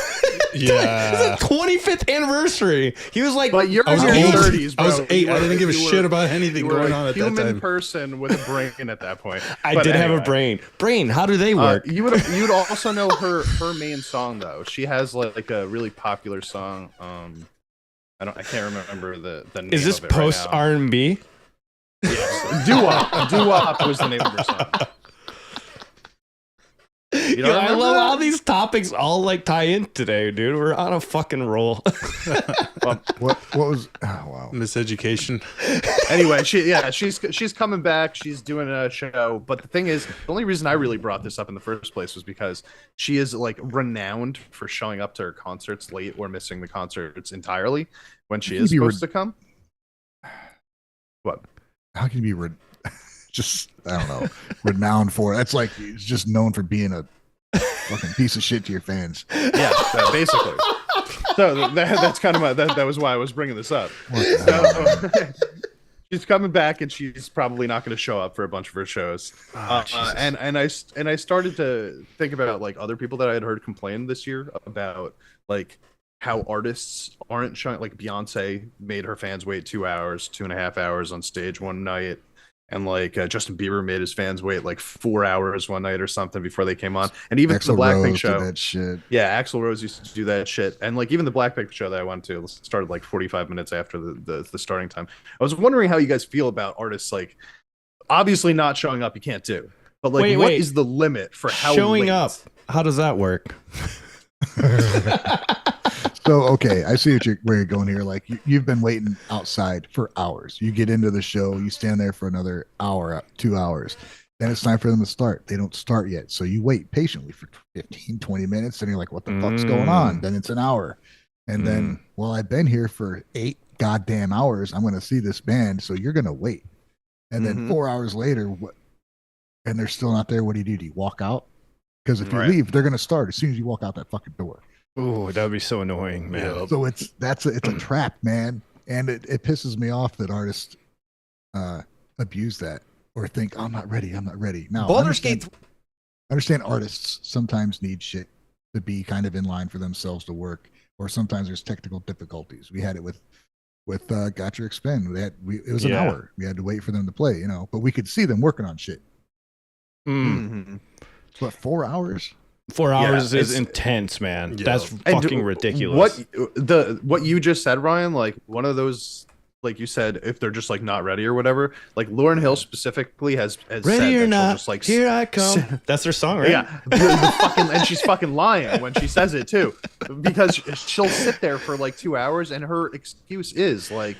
Yeah. It's a 25th anniversary. He was like, But you're I was in your 8. 30s, bro. I was 8. I didn't give a You were- shit about anything You were going a on at that human time. person with a brain at that point. I But did have a anyway. brain. How do they work? You would also know her main song though. She has like a really popular song. I can't remember the name. Is this of it right post now. R&B? Yes. Doo-wop was the name of her song. You don't Yo, I remember love that? how these topics all like tie in today, dude. We're on a fucking roll. What was? Oh wow. Miseducation. Anyway, she's coming back. She's doing a show. But the thing is, the only reason I really brought this up in the first place was because she is like renowned for showing up to her concerts late or missing the concerts entirely when she is supposed to come. What? How can you be just I don't know renowned for it? That's like he's just known for being a fucking piece of shit to your fans. Yeah, basically. So that's kind of that was why I was bringing this up. What the hell? So, she's coming back, and she's probably not going to show up for a bunch of her shows. And I started to think about like other people that I had heard complain this year about like how artists aren't showing. Like Beyonce made her fans wait 2 hours, 2.5 hours on stage one night. And like Justin Bieber made his fans wait like 4 hours one night or something before they came on. And even Axl the Blackpink Rose did show, that shit. yeah, Axl Rose used to do that shit. And like even the Blackpink show that I went to started like 45 minutes after the starting time. I was wondering how you guys feel about artists like obviously not showing up. You can't do, but like what is the limit for how showing late? up? How does that work? So okay, I see where you're going here. Like you've been waiting outside for hours. You get into the show, you stand there for another hour, 2 hours. Then it's time for them to start. They don't start yet. So you wait patiently for 15, 20 minutes. And you're like, what the fuck's going on? Then it's an hour. And then, well, I've been here for 8 goddamn hours. I'm going to see this band. So you're going to wait. And then 4 hours later, and they're still not there. What do? Do you walk out? Because if you leave, they're going to start as soon as you walk out that fucking door. Oh, that would be so annoying, man. Yeah. So it's a trap, man. And it pisses me off that artists abuse that or think I'm not ready. No, Baldur's Gate. I understand artists sometimes need shit to be kind of in line for themselves to work, or sometimes there's technical difficulties. We had it with Got Your Expend. It was an hour. We had to wait for them to play, but we could see them working on shit. But 4 hours? 4 hours is intense, man. Yeah. That's fucking ridiculous. What you just said, Ryan, like one of those, like you said, if they're just like not ready or whatever, like Lauryn Hill specifically has Ready said or that not, she'll just like here I come. That's her song, right? Yeah, and she's fucking lying when she says it too, because she'll sit there for like 2 hours, and her excuse is like,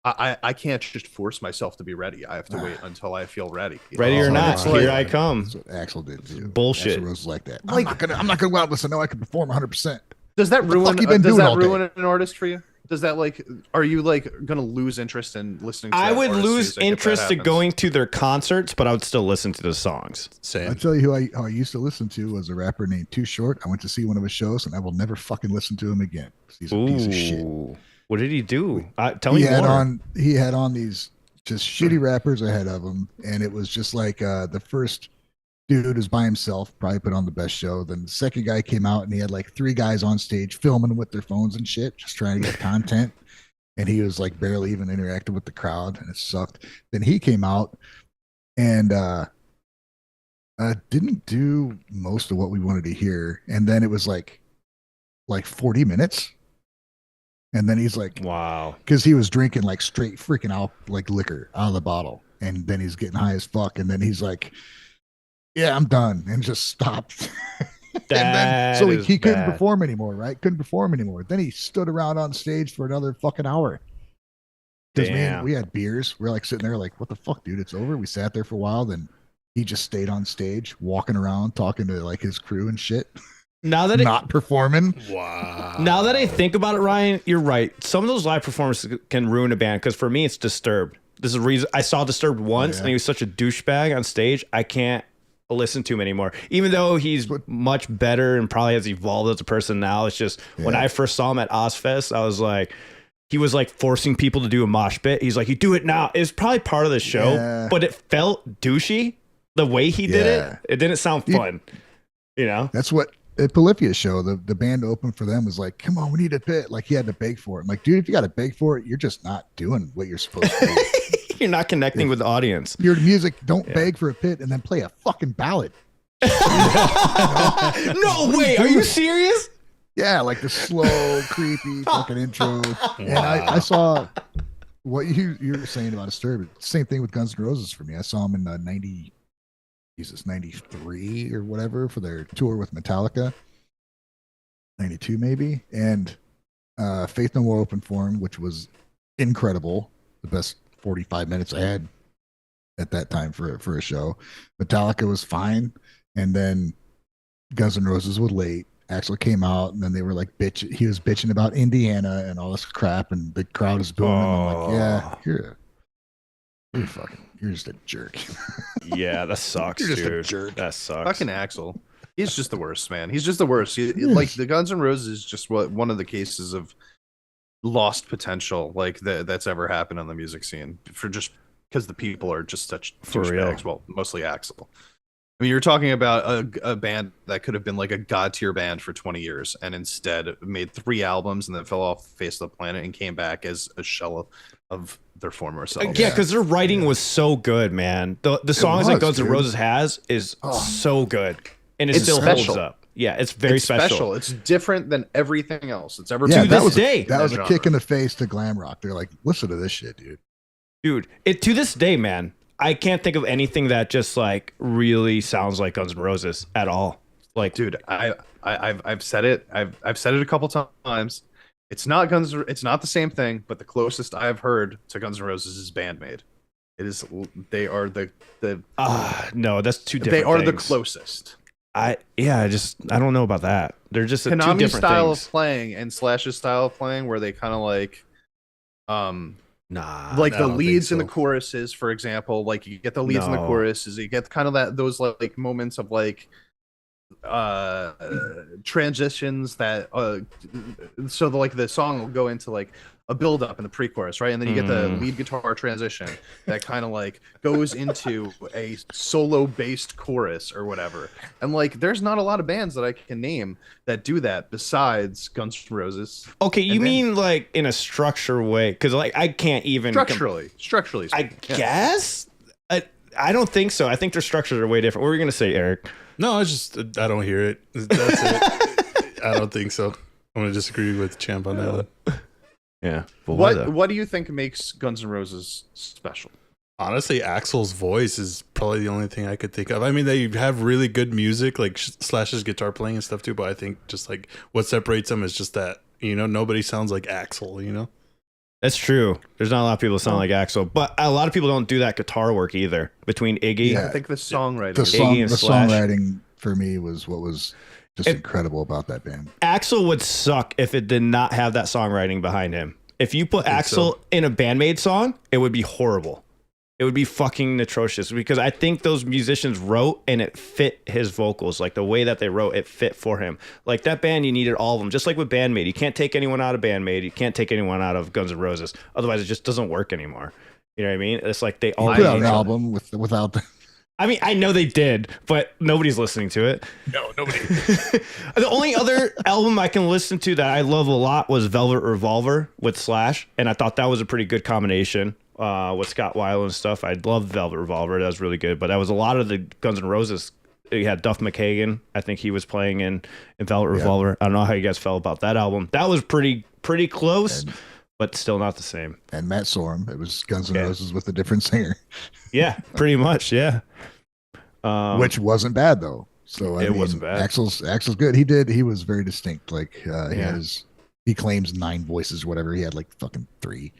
I can't just force myself to be ready. I have to wait until I feel ready. Ready or Oh, not, that's here like- I come. That's what Axel did too. Bullshit. Axl Rose was like that. I'm not gonna go out and listen. No, I can perform 100%. Does that What the ruin? fuck you been Does doing that all day? ruin an artist for you? Does that like? Are you like gonna lose interest in listening? To I that would artist's lose music if that interest in happens? going to their concerts, but I would still listen to the songs. I'll Same. tell you who I used to listen to was a rapper named Too Short. I went to see one of his shows, and I will never fucking listen to him again. He's a piece of shit. Ooh. What did he do? Tell me He had more. he had on these just shitty rappers ahead of him, and it was just like the first dude was by himself, probably put on the best show. Then the second guy came out, and he had like 3 guys on stage filming with their phones and shit, just trying to get content. And he was like barely even interacting with the crowd, and it sucked. Then he came out and didn't do most of what we wanted to hear, and then it was like 40 minutes. And then he's like, Wow. because he was drinking like straight freaking out like liquor out of the bottle, and then he's getting high as fuck, and then he's like, yeah, I'm done, and just stopped. And then, so That he is couldn't bad. perform anymore, right? Couldn't perform anymore. Then he stood around on stage for another fucking hour. Because Damn. we had beers. We're like sitting there like, what the fuck, dude? It's over. We sat there for a while. Then he just stayed on stage, walking around, talking to like his crew and shit, Now that not performing. Wow. Now that I think about it, Ryan, you're right. Some of those live performances can ruin a band because for me, it's Disturbed. This is the reason I saw Disturbed once, yeah. and he was such a douchebag on stage. I can't listen to him anymore. Even though he's much better and probably has evolved as a person now, it's just when I first saw him at Ozfest, I was like, he was like forcing people to do a mosh pit. He's like, you do it now. It's probably part of the show, Yeah. but it felt douchey the way he did Yeah. it. It didn't sound fun, you know? That's what at Polyphia show, the band open for them was like, come on, we need a pit. Like he had to beg for it. I'm like, dude, if you got to beg for it, you're just not doing what you're supposed to do. You're not connecting with the audience. Your music, don't beg for a pit and then play a fucking ballad. No way. Are you serious? Yeah, like the slow, creepy fucking intro. And I saw what you were saying about Disturbed. Same thing with Guns N' Roses for me. I saw them in 93 or whatever for their tour with Metallica. 92 maybe. And Faith No More opened for them, which was incredible. The best 45 minutes I had at that time for a show. Metallica was fine. And then Guns N' Roses was late. Axl came out, and then they were like he was bitching about Indiana and all this crap, and the crowd is booing. I'm like, yeah, you're just a jerk. Yeah, that sucks, You're just a dude. jerk. That sucks. Fucking Axl. He's just the worst, man. He's just the worst. Like the Guns N' Roses is just one of the cases of lost potential like that's ever happened on the music scene for just because the people are just such For real. douchebags. Well, mostly Axl. I mean, you're talking about a band that could have been like a god tier band for 20 years and instead made 3 albums and then fell off the face of the planet and came back as a shell of their former selves. Yeah, because their writing was so good, man. The songs that was, Guns N' dude. Roses has is so good, and it It's still special. holds up. Yeah, it's very It's special. It's different than everything else it's ever Yeah, been. To that this was day. that was a genre. kick in the face to glam rock. They're like, listen to this shit, dude. Dude. It to this day, man. I can't think of anything that just like really sounds like Guns N' Roses at all. Like, Dude, I've said it. I've said it a couple times. It's not It's not the same thing, but the closest I've heard to Guns N' Roses is Bandmade. It is. They are the no, that's two different. they are the things. closest. I don't know about that. They're just two Konami different style things. of playing and Slash's style of playing, where they kind of like, Nah, like I the don't leads think in the so. choruses, for example. Like you get the leads in the No. choruses, you get kind of those like moments of like transitions that so like the song will go into like a build up in the pre-chorus, right? And then you get the lead guitar transition that kind of like goes into a solo based chorus or whatever. And like there's not a lot of bands that I can name that do that besides Guns N' Roses. Okay, you And then- mean like in a structure way? Because like I can't even Structurally I guess I don't think so. I think their structures are way different. What were you gonna say, Eric? No, I don't hear it. That's it. I don't think so. I'm gonna disagree with Champ on that one. Yeah. But why though? What do you think makes Guns N' Roses special? Honestly, Axl's voice is probably the only thing I could think of. I mean, they have really good music, like Slash's guitar playing and stuff too. But I think just like what separates them is just that nobody sounds like Axl. That's true. There's not a lot of people that sound like Axl, but a lot of people don't do that guitar work either. Between Iggy, I think the songwriting, Iggy and Slash. songwriting for me was what was just incredible about that band. Axl would suck if it did not have that songwriting behind him. If you put Axl in a Band-Maid song, it would be horrible. It would be fucking atrocious because I think those musicians wrote and it fit his vocals. Like the way that they wrote, it fit for him. Like that band, you needed all of them. Just like with Band-Maid. You can't take anyone out of Band-Maid. You can't take anyone out of Guns N' Roses. Otherwise, it just doesn't work anymore. You know what I mean? It's like they all put out an album without the... I mean, I know they did, but nobody's listening to it. No, nobody. The only other album I can listen to that I love a lot was Velvet Revolver with Slash, and I thought that was a pretty good combination with Scott Weiland and stuff. I loved Velvet Revolver. That was really good, but that was a lot of the Guns N' Roses. You had Duff McKagan. I think he was playing in Velvet Revolver. I don't know how you guys felt about that album. That was pretty close, but still not the same. And Matt Sorum. It was Guns N' Roses with a different singer. Yeah, pretty much, yeah. Which wasn't bad though. So I mean, wasn't bad. Axl's good. He was very distinct. Like he claims 9 voices or whatever. He had like fucking 3.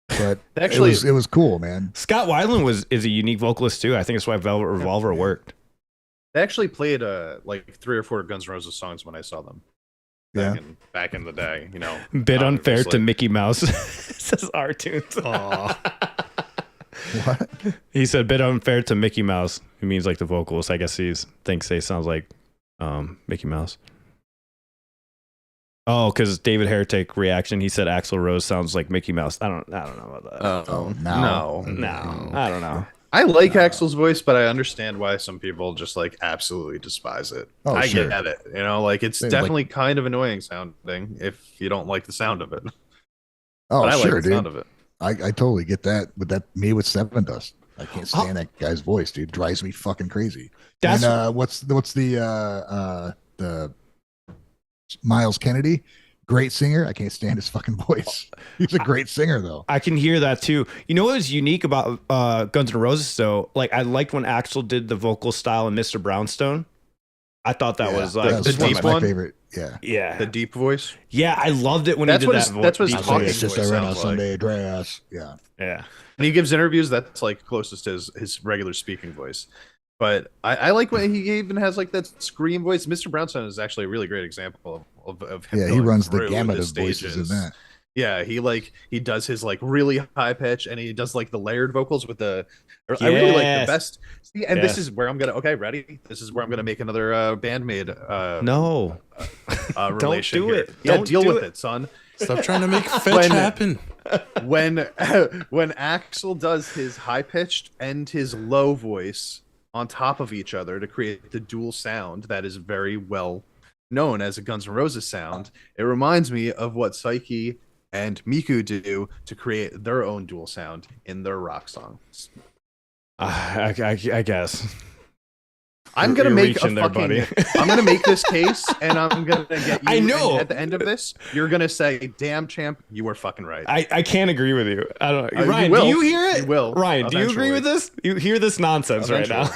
But actually, it was cool, man. Scott Weiland is a unique vocalist too. I think that's why Velvet Revolver worked. They actually played like 3 or 4 Guns N' Roses songs when I saw them. Back in the day, you know. Bit unfair to Mickey Mouse, says R-Tunes. What? He said bit unfair to Mickey Mouse. He means like the vocalist. I guess he thinks they sounds like Mickey Mouse. Oh, because David Heretic reaction, he said Axl Rose sounds like Mickey Mouse. I don't know about that. No. I don't know. I like Axl's voice, but I understand why some people just like absolutely despise it. I get it. You know, like it's definitely kind of annoying sounding if you don't like the sound of it. Oh, but I sure, like the sound of it. I totally get that. But me with Seven Dust. I can't stand that guy's voice, dude. Drives me fucking crazy. That's what's the Miles Kennedy, great singer. I can't stand his fucking voice. He's a great singer though. I can hear that too. You know what was unique about Guns N' Roses though? Like I liked when Axl did the vocal style in Mr. Brownstone. I thought that was like the deep one. My favorite. Yeah. The deep voice. Yeah, I loved it when he did that. That's what his talking voice just sounds around like. Sunday dress. Yeah. When he gives interviews, that's like closest to his regular speaking voice. But I like when he even has like that scream voice. Mr. Brownstone is actually a really great example of him. Yeah, he runs the gamut of voices in that. Yeah, he does his like really high pitch, and he does like the layered vocals with the. I really like the best. See, and this is where I'm gonna. Okay, ready? This is where I'm gonna make another Band-Maid. No, relation don't do here. it. Yeah, Don't deal do with it. it, son. Stop trying to make fetch happen. When Axl does his high pitched and his low voice on top of each other to create the dual sound that is very well known as a Guns N' Roses sound, it reminds me of what Psyche and Miku do to create their own dual sound in their rock songs. I guess. I'm gonna make reaching there, buddy. I'm gonna make this case, and I'm gonna get you. I know. And at the end of this, you're gonna say, "Damn, champ, you were fucking right." I can't agree with you. I don't. Ryan, you will. do you hear it? You will. Ryan, do you agree with this? You hear this nonsense right now?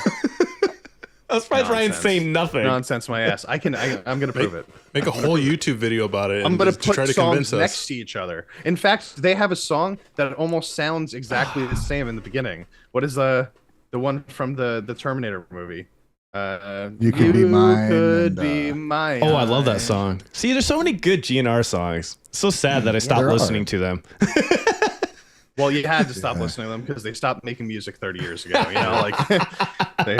I'm surprised Ryan's saying nothing. Nonsense, my ass. I'm gonna prove it. Make a whole YouTube video about it. I'm gonna put try to songs convince us. next to each other. In fact, they have a song that almost sounds exactly the same in the beginning. What is the one from the Terminator movie? You could be mine. Could be mine. Oh, I love that song. See, there's so many good GNR songs. It's so sad that I stopped listening to them. Well, you had to stop listening to them because they stopped making music 30 years ago. You know, like they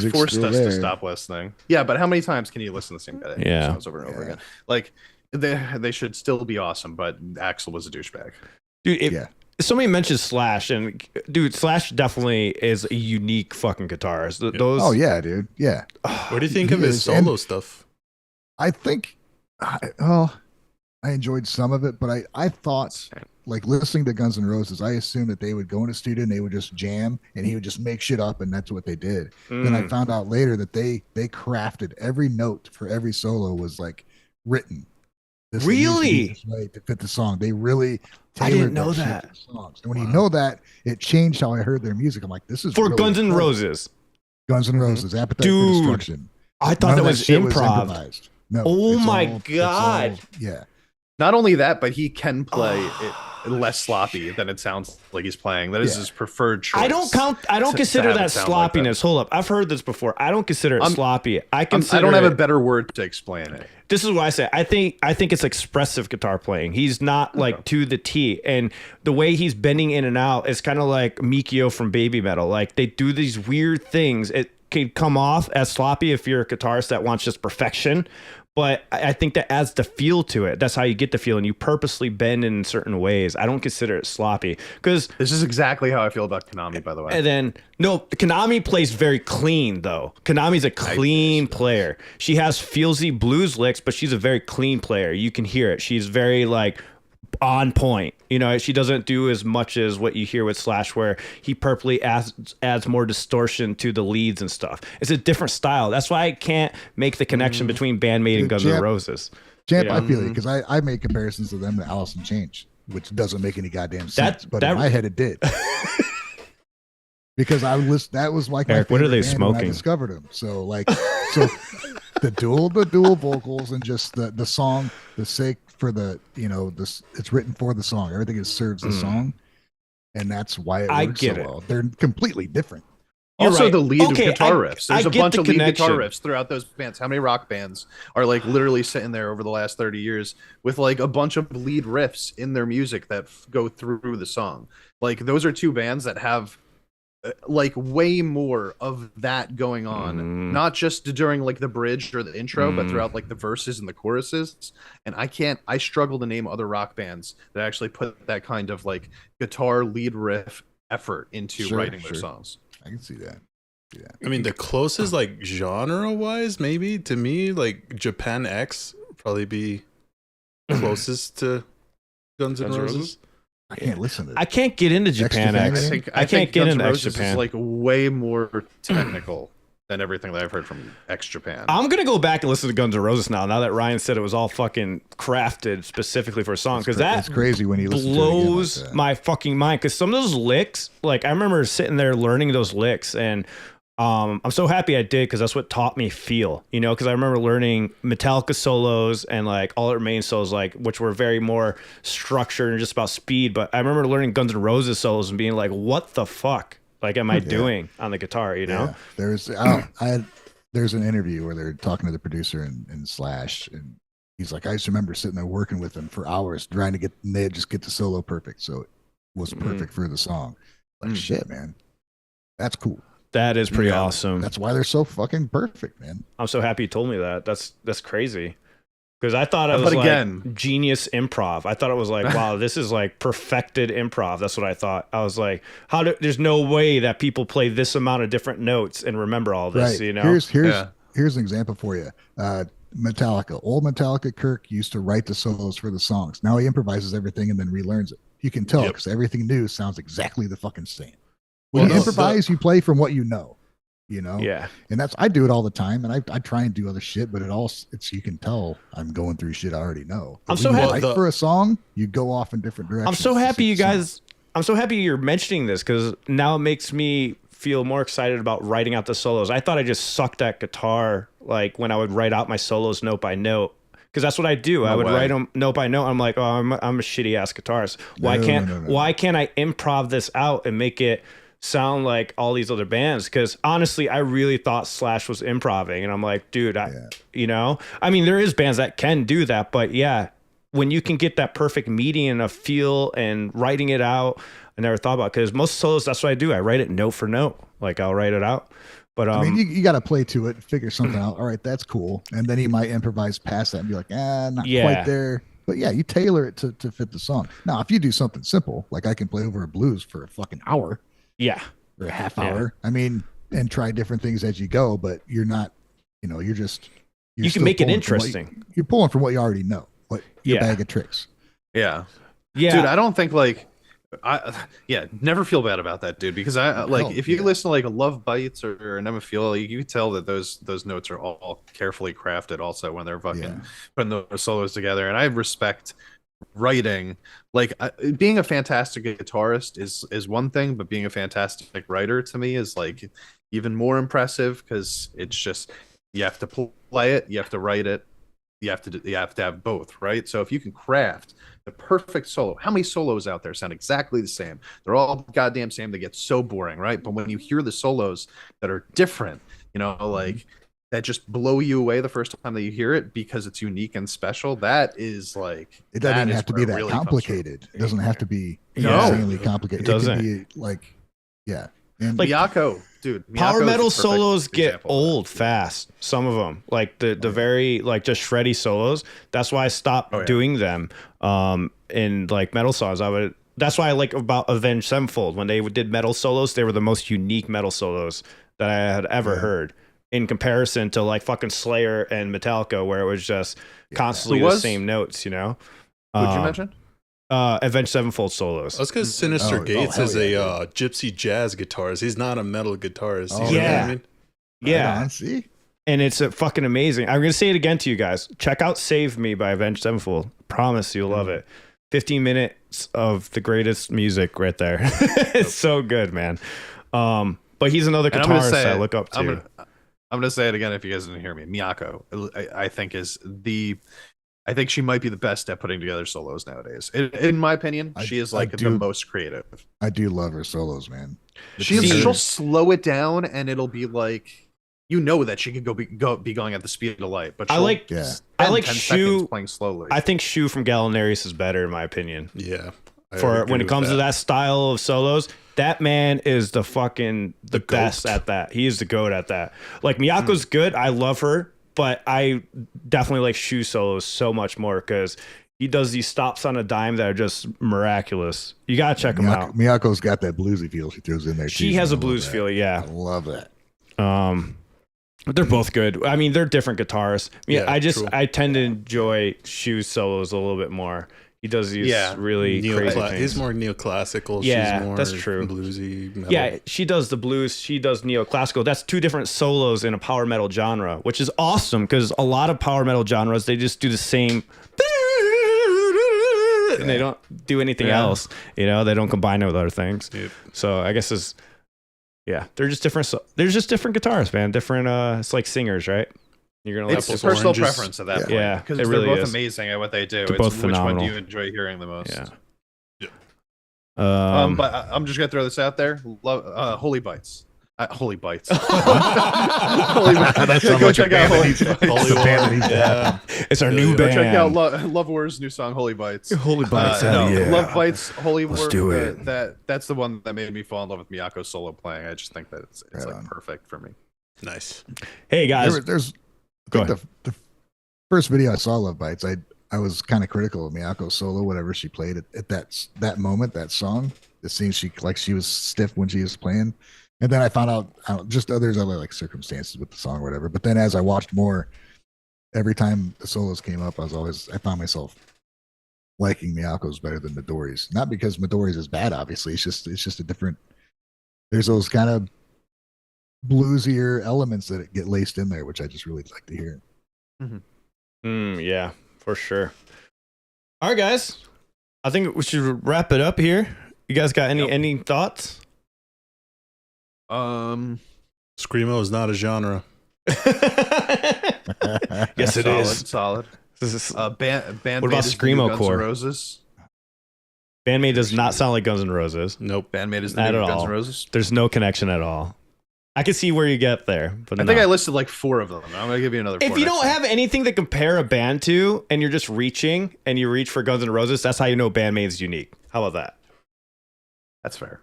forced us to stop listening. Yeah, but how many times can you listen to the same songs over and over again? Like they should still be awesome, but Axl was a douchebag. Dude, somebody mentions Slash, and dude, Slash definitely is a unique fucking guitarist. Those. Oh yeah, dude. Yeah. What do you think of his solo stuff? I think, I enjoyed some of it, but I thought, like listening to Guns N' Roses, I assumed that they would go in a studio and they would just jam, and he would just make shit up, and that's what they did. Then I found out later that they crafted every note for every solo was like written. Really? Right to fit the song. They really. I didn't know that. Songs. And when you know that, it changed how I heard their music. I'm like, this is for really Guns N' Roses. Guns N' Roses, Appetite for Destruction. I thought that was improv. No. Oh my god. Yeah. Not only that, but he can play it less sloppy than it sounds like he's playing. That is his preferred choice. I don't consider that sloppiness. Hold up. I've heard this before. I don't consider it sloppy. I don't have a better word to explain it. This is what I say. I think it's expressive guitar playing. He's not like to the T, and the way he's bending in and out is kind of like Mikio from Baby Metal. Like they do these weird things. It can come off as sloppy if you're a guitarist that wants just perfection, but I think that adds the feel to it. That's how you get the feel, and you purposely bend in certain ways. I don't consider it sloppy because this is exactly how I feel about Konami, by the way. And then no, Konami plays very clean though. Konami's a clean player. She has feelsy blues licks, but she's a very clean player. You can hear it. She's very like on point. You know, she doesn't do as much as what you hear with Slash, where he purposely adds more distortion to the leads and stuff. It's a different style. That's why I can't make the connection between Bandmate and Guns N' Roses. Champ, I feel it because I make comparisons to them to Alice in Chains, which doesn't make any goddamn sense. But in my head, it did. Because I was that was like Eric, my what are they band when smoking? I discovered them. So like the dual vocals and just the song, the sake for the it's written for the song. Everything serves the song, and that's why it works so well. They're completely different. Also, the lead guitar riffs. There's a bunch of lead guitar riffs throughout those bands. How many rock bands are like literally sitting there over the last 30 years with like a bunch of lead riffs in their music that go through the song? Like those are two bands that have like way more of that going on, not just during like the bridge or the intro, but throughout like the verses and the choruses. And I struggle to name other rock bands that actually put that kind of like guitar lead riff effort into writing their songs. I can see that. Yeah. I mean, the closest like genre wise, maybe to me, like Japan X probably be closest to Guns N' Roses. I can't listen to it. I can't get into Japan X. I can't get into X Japan. It's like way more technical than everything that I've heard from X Japan. I'm gonna go back and listen to Guns N' Roses now. Now that Ryan said it was all fucking crafted specifically for a song, because that's crazy when he blows like my fucking mind. Because some of those licks, like I remember sitting there learning those licks, and I'm so happy I did because that's what taught me feel. You know, because I remember learning Metallica solos and like all their main solos, like which were very more structured and just about speed. But I remember learning Guns N' Roses solos and being like, "What the fuck? Like, am I doing on the guitar?" You know? Yeah. There's an interview where they're talking to the producer in Slash, and he's like, "I just remember sitting there working with them for hours trying to get the solo perfect, so it was perfect for the song." Like shit, man, that's cool. That is pretty awesome. That's why they're so fucking perfect, man. I'm so happy you told me that. That's crazy. Because I thought it was like genius improv. I thought it was like, wow, this is like perfected improv. That's what I thought. I was like, there's no way that people play this amount of different notes and remember all this, you know? Here's an example for you. Metallica. Old Metallica Kirk used to write the solos for the songs. Now he improvises everything and then relearns it. You can tell because everything new sounds exactly the fucking same. When you improvise, you play from what you know. Yeah. And I do it all the time, and I try and do other shit, but it's you can tell I'm going through shit I already know. But I'm so happy for a song, you go off in different directions. I'm so happy you guys. I'm so happy you're mentioning this because now it makes me feel more excited about writing out the solos. I thought I just sucked at guitar, like when I would write out my solos note by note. Because that's what I do. I would write them note by note. I'm like, oh, I'm a shitty ass guitarist. Why can't I improv this out and make it sound like all these other bands? Because honestly, I really thought Slash was improving, and I'm like, dude, you know, I mean, there is bands that can do that, but yeah, when you can get that perfect median of feel and writing it out, I never thought about, because most solos, that's what I do. I write it note for note. Like I'll write it out. But I mean, you got to play to it, figure something out. All right, that's cool, and then you might improvise past that and be like, not quite there. But yeah, you tailor it to fit the song. Now, if you do something simple, like I can play over a blues for a fucking hour. Yeah. Or a half hour. I mean, and try different things as you go, but you're not, you can make it interesting. You're pulling from what you already know, your bag of tricks. Yeah. Dude, I don't think never feel bad about that, dude, because if you listen to like a Love Bites or an Emma Feel, you can tell that those notes are all carefully crafted also when they're fucking putting those solos together. And I respect writing. Like being a fantastic guitarist is one thing, but being a fantastic writer to me is like even more impressive, because it's just you have to play it, you have to write it, you have to have both, right? So if you can craft the perfect solo, how many solos out there sound exactly the same? They're all goddamn same. They get so boring, right? But when you hear the solos that are different, like that just blow you away the first time that you hear it because it's unique and special, that is like, it doesn't even have to be that really complicated. It doesn't have to be insanely complicated. It doesn't. Can be like, yeah. And like Miyako, dude. Power Miyako metal is a perfect solos get example of old fast. Some of them, like the very like just shreddy solos. That's why I stopped doing them. In like metal songs, that's why I like about Avenged Sevenfold when they did metal solos. They were the most unique metal solos that I had ever heard. In comparison to like fucking Slayer and Metallica, where it was just constantly the same notes. You know. What'd you mention? Avenged Sevenfold solos. That's because Sinister Gates is a gypsy jazz guitarist. He's not a metal guitarist. Oh, You know what I mean? Yeah. Right on, see? And it's fucking amazing. I'm going to say it again to you guys. Check out Save Me by Avenged Sevenfold. Promise you'll love it. 15 minutes of the greatest music right there. It's so good, man. But he's another guitarist I look up to. I'm going to say it again if you guys didn't hear me. Miyako, I think she might be the best at putting together solos nowadays. In my opinion, she is like the most creative. I do love her solos, man. She'll slow it down, and it'll be like, that she could be going at the speed of light. But I like Shu playing slowly. I think Shu from Gallinarius is better in my opinion. Yeah. For when it comes to that style of solos, that man is the best at that. He is the GOAT at that. Like Miyako's good. I love her. But I definitely like Shu solos so much more because he does these stops on a dime that are just miraculous. You gotta check him out. Miyako's got that bluesy feel she throws in there. She has a blues feel, yeah. I love that. But they're both good. I mean, they're different guitarists. I tend to enjoy Shu's solos a little bit more. He does these really crazy things. He's more neoclassical. Yeah, she's more that's true. Bluesy metal. Yeah, she does the blues. She does neoclassical. That's two different solos in a power metal genre, which is awesome because a lot of power metal genres, they just do the same and they don't do anything else. They don't combine it with other things. Yep. So I guess they're just different. They're just different guitarists, man. Different. It's like singers, right? You're gonna it's personal preference at that point. Yeah, because they're really both amazing at what they do. They're both phenomenal. Which one do you enjoy hearing the most? Yeah. But I'm just gonna throw this out there. Holy Bites. Holy Bites. Holy Bites. Go check out Holy Bites. It's our new band. Go check out Love War's new song, Holy Bites. Holy Bites. Yeah. Love Bites. Holy War. Let's do it. That's the one that made me fall in love with Miyako's solo playing. I just think that it's like perfect for me. Nice. Hey guys. The first video I saw Love Bites, I was kind of critical of Miyako's solo, whatever she played at that moment, that song. It seemed she was stiff when she was playing. And then I found out just others other like circumstances with the song or whatever. But then as I watched more, every time the solos came up, I found myself liking Miyako's better than Midori's. Not because Midori's is bad, obviously. It's just a different. There's those kind of bluesier elements that get laced in there, which I just really like to hear. Yeah, for sure. All right, guys. I think we should wrap it up here. You guys got any thoughts? Screamo is not a genre. Yes, it is. Solid. Band what about Screamo Core? Roses. Bandmate does not sound like Guns N' Roses. Nope. Bandmate is not Guns N' Roses. There's no connection at all. I can see where you get there, but I think I listed like 4 of them. I'm gonna give you another. If you don't have anything to compare a band to, and you're just reaching, and you reach for Guns N' Roses, that's how you know Bandmate's unique. How about that? That's fair.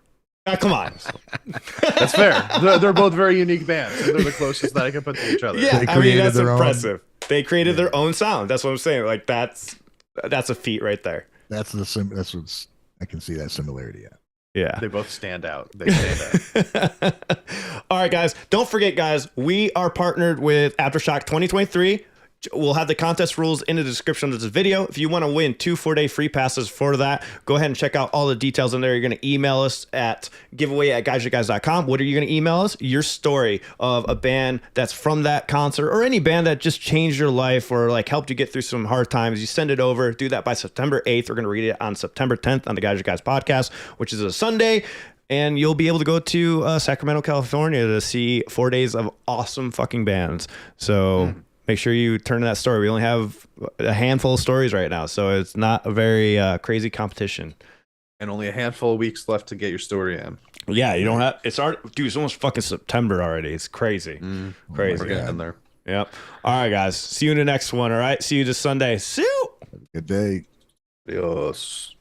Come on. That's fair. They're both very unique bands. So they're the closest that I can put to each other. Yeah, I mean that's impressive. They created their own sound. That's what I'm saying. Like that's a feat right there. That's what's I can see that similarity. Yeah. They both stand out. They stand out. All right, guys. Don't forget, guys, we are partnered with Aftershock 2023. We'll have the contest rules in the description of this video. If you want to win 2 4-day free passes for that, go ahead and check out all the details in there. You're going to email us at giveaway@gaijinguys.com. What are you going to email us? Your story of a band that's from that concert or any band that just changed your life or like helped you get through some hard times. You send it over. Do that by September 8th. We're going to read it on September 10th on the GAIJIN GUYS podcast, which is a Sunday. And you'll be able to go to Sacramento, California to see 4 days of awesome fucking bands. So make sure you turn to that story. We only have a handful of stories right now, so it's not a very crazy competition. And only a handful of weeks left to get your story in. Yeah, you don't have. It's already, dude. It's almost fucking September already. It's crazy, crazy. We're getting there. Yep. All right, guys. See you in the next one. All right. See you this Sunday. See you. Good day. Adios.